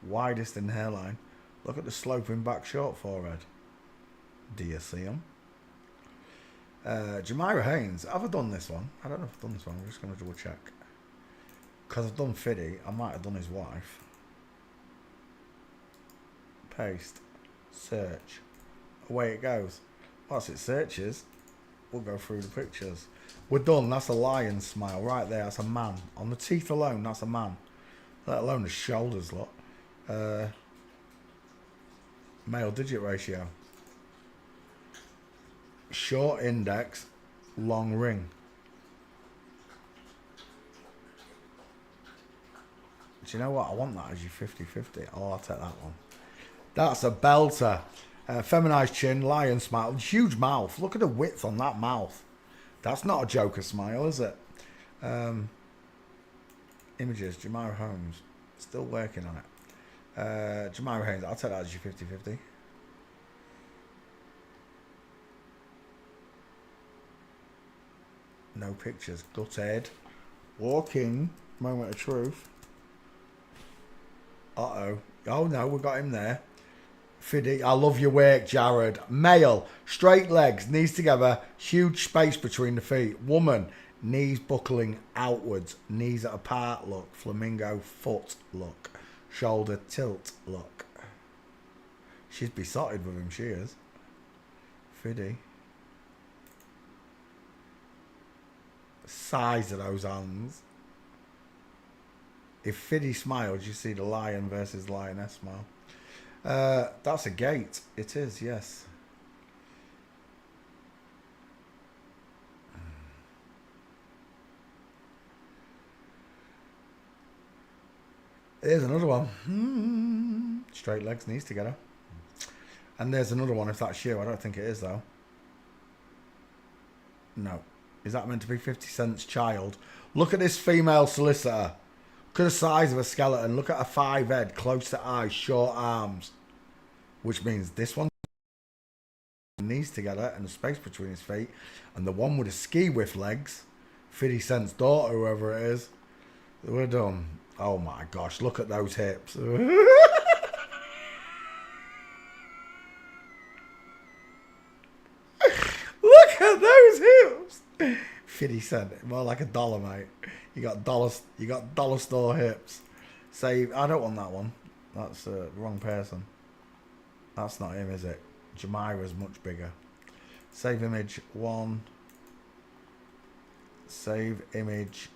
Widest in hairline. Look at the sloping back short forehead. Do you see him? Jamira Haynes. Have I done this one? I don't know if I've done this one. I'm just going to double check. Because I've done Fiddy. I might have done his wife. Paste. Search. Away it goes. Whilst it searches, we'll go through the pictures. We're done. That's a lion smile right there. That's a man. On the teeth alone, that's a man. Let alone the shoulders, look. Male digit ratio. Short index, long ring. Do you know what? I want that as your 50-50. Oh, I'll take that one. That's a belter. Feminized chin, lion smile, huge mouth. Look at the width on that mouth. That's not a Joker smile, is it? Images, Jamira Holmes. Still working on it. Jamira Haynes, I'll take that as your 50-50. No pictures. Gutted. Walking. Moment of truth. Uh-oh. Oh, no, we got him there. Fiddy, I love your work, Jared. Male, straight legs, knees together, huge space between the feet. Woman, knees buckling outwards, knees at apart look, flamingo foot look, shoulder tilt look. She's besotted with him, she is. Fiddy. Size of those hands. If Fiddy smiled, you see the lion versus lioness smile. That's a gate. It is, yes. There's another one. Straight legs, knees together. And there's another one, if that's you. I don't think it is, though. No. Is that meant to be 50 Cent's child? Look at this female solicitor. Look at the size of a skeleton. Look at her 5 head, close to eyes, short arms. Which means this one knees together and the space between his feet. And the one with the ski whiff legs, 50 Cent's daughter, whoever it is. We're done. Oh my gosh, look at those hips. Look at those hips. 50 Cent, more like a dollar, mate. You got dollar store hips. Save. I don't want that one. That's the wrong person. That's not him, is it? Jamira's much bigger. Save image 1. Save image.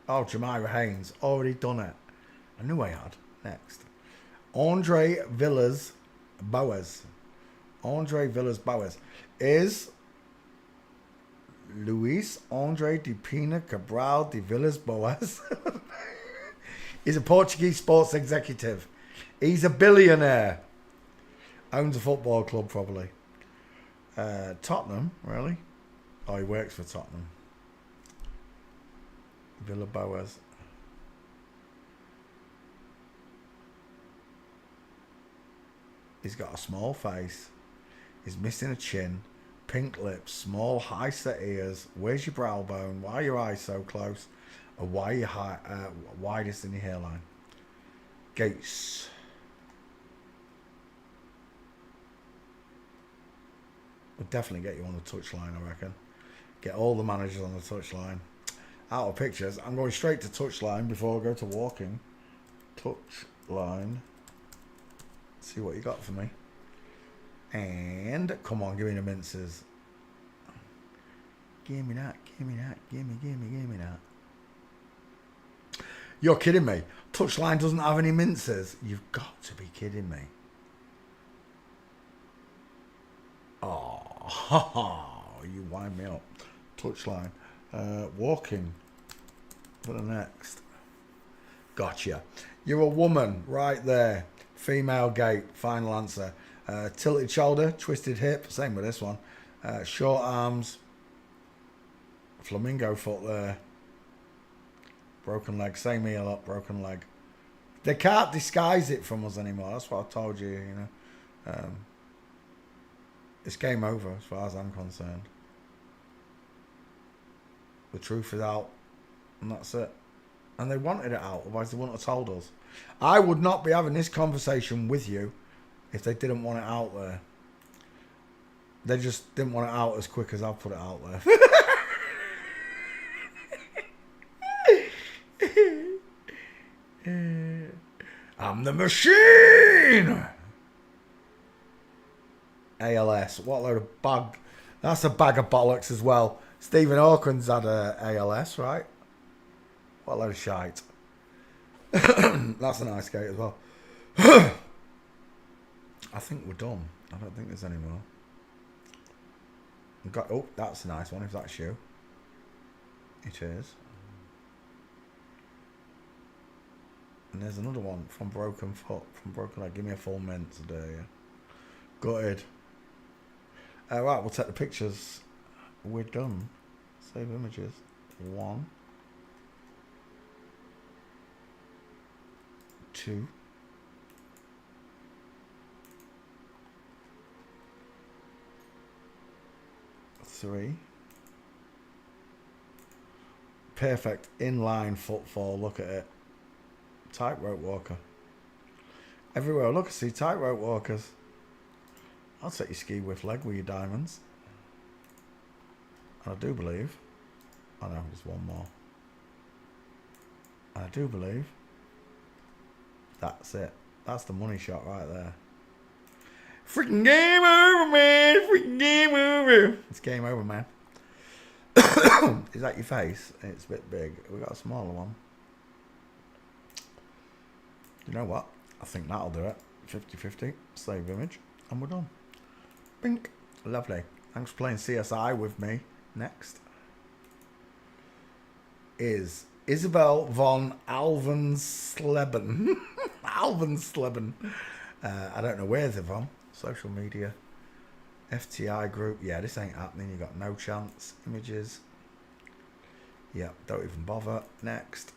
Oh, Jamira Haynes. Already done it. I knew I had. Next. Andre Villas Boas. Andre Villas Boas is Luis Andre de Pina Cabral de Villas Boas. He's a Portuguese sports executive. He's a billionaire. Owns a football club, probably. Tottenham, really? Oh, he works for Tottenham. Villa Boas. He's got a small face. He's missing a chin. Pink lips. Small, high set ears. Where's your brow bone? Why are your eyes so close? Or why are you widest in your hairline? Gates. Would definitely get you on the touchline, I reckon. Get all the managers on the touchline. Out of pictures. I'm going straight to touchline before I go to walking. Touchline. See what you got for me. And come on, give me the minces. Give me that. Give me that. Give me that. You're kidding me. Touchline doesn't have any minces. You've got to be kidding me. Oh, you wind me up. Touchline. Walking for the next. Gotcha. You're a woman right there. Female gait. Final answer. Tilted shoulder, twisted hip. Same with this one. Short arms. Flamingo foot there. Broken leg. Same heel up. Broken leg. They can't disguise it from us anymore. That's what I told you. You know. It's game over as far as I'm concerned. The truth is out, and that's it. And they wanted it out, otherwise they wouldn't have told us. I would not be having this conversation with you if they didn't want it out there. They just didn't want it out as quick as I put it out there. I'm the machine! ALS. What a load of bag. That's a bag of bollocks as well. Stephen Hawkins had a ALS, right? What a load of shite. That's a nice gate as well. I think we're done. I don't think there's any more. Oh, that's a nice one if that's you. It is. And there's another one from Broken Foot. From Broken Leg. Give me a full mint today. Yeah. Gutted. Right, we'll take the pictures. We're done. Save images. 1, 2, 3, Perfect inline footfall. Look at it. Tightrope walker. Everywhere I look, I see tightrope walkers. I'll take your ski with leg with your diamonds. And I do believe. Oh no, there's one more. And I do believe. That's it. That's the money shot right there. Freaking game over, man. Freaking game over. It's game over, man. Is that your face? It's a bit big. We got a smaller one. You know what? I think that'll do it. 50-50. Save image. And we're done. Bink. Lovely. Thanks for playing CSI with me. Next is Isabel von Alvensleben. Alvensleben. I don't know where they're from. Social media. FTI group. Yeah, this ain't happening. You got no chance. Images. Yeah, don't even bother. Next.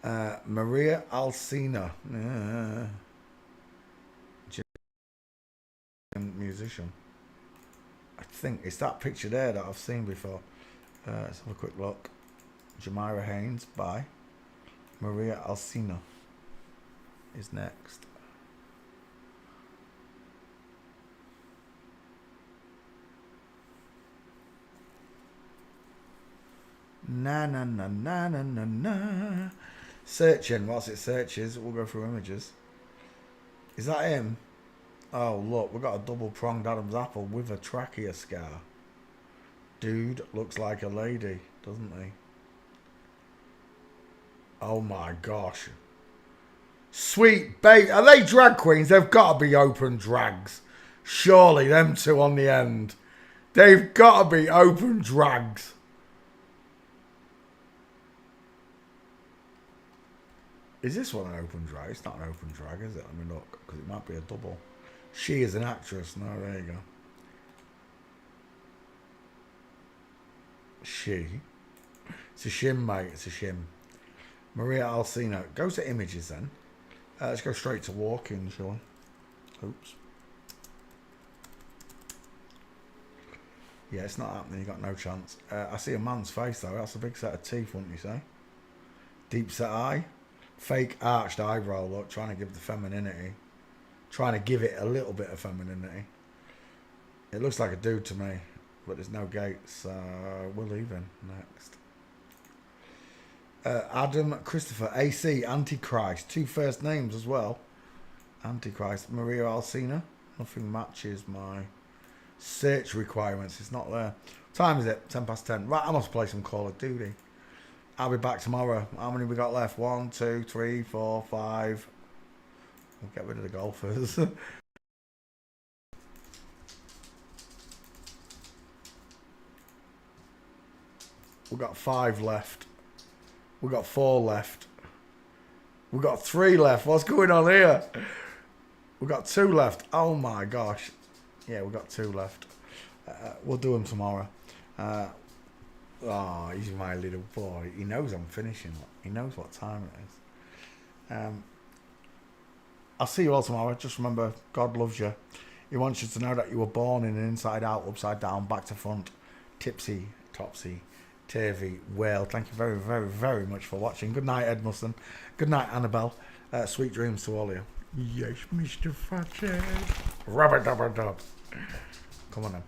Maria Alcina. Musician. I think it's that picture there that I've seen before. Let's have a quick look. Jamira Haynes by Maria Alcina is next. Na na na na na na na. Searching. Whilst it searches, we'll go through images. Is that him? Oh look, we've got a double pronged Adam's apple with a trachea scar. Dude looks like a lady, doesn't he? Oh my gosh. Sweet bait. Are they drag queens? They've got to be open drags. Surely them two on the end. They've got to be open drags. Is this one an open drag? It's not an open drag, is it? Let me look, because it might be a double. She is an actress. No, there you go. She. It's a shim, mate. It's a shim. Maria Alcina. Go to images then. Let's go straight to walking, shall we? Oops. Yeah, it's not happening. You got no chance. I see a man's face, though. That's a big set of teeth, wouldn't you say? Deep set eye. Fake arched eyebrow look. Trying to give the femininity. Trying to give it a little bit of femininity. It looks like a dude to me, but there's no gates. We'll leave him next. Adam Christopher AC Antichrist. 2 first names as well. Antichrist. Maria Alcina. Nothing matches my search requirements. It's not there. Time is it? 10 past 10. Right, I must play some Call of Duty. I'll be back tomorrow. How many we got left? 1, 2, 3, 4, 5. We'll get rid of the golfers. We've got 5 left. We've got 4 left. We've got 3 left. What's going on here? We've got 2 left. Oh my gosh. Yeah, we've got 2 left. We'll do them tomorrow. Oh, he's my little boy. He knows I'm finishing. He knows what time it is. I'll see you all tomorrow. Just remember, God loves you. He wants you to know that you were born in an inside out, upside down, back to front, tipsy, topsy, turvy. Well, thank you very, very, very much for watching. Good night, Edmundson. Good night, Annabelle. Sweet dreams to all of you. Yes, Mr. Fatty. Rubber dubber dub. Come on then.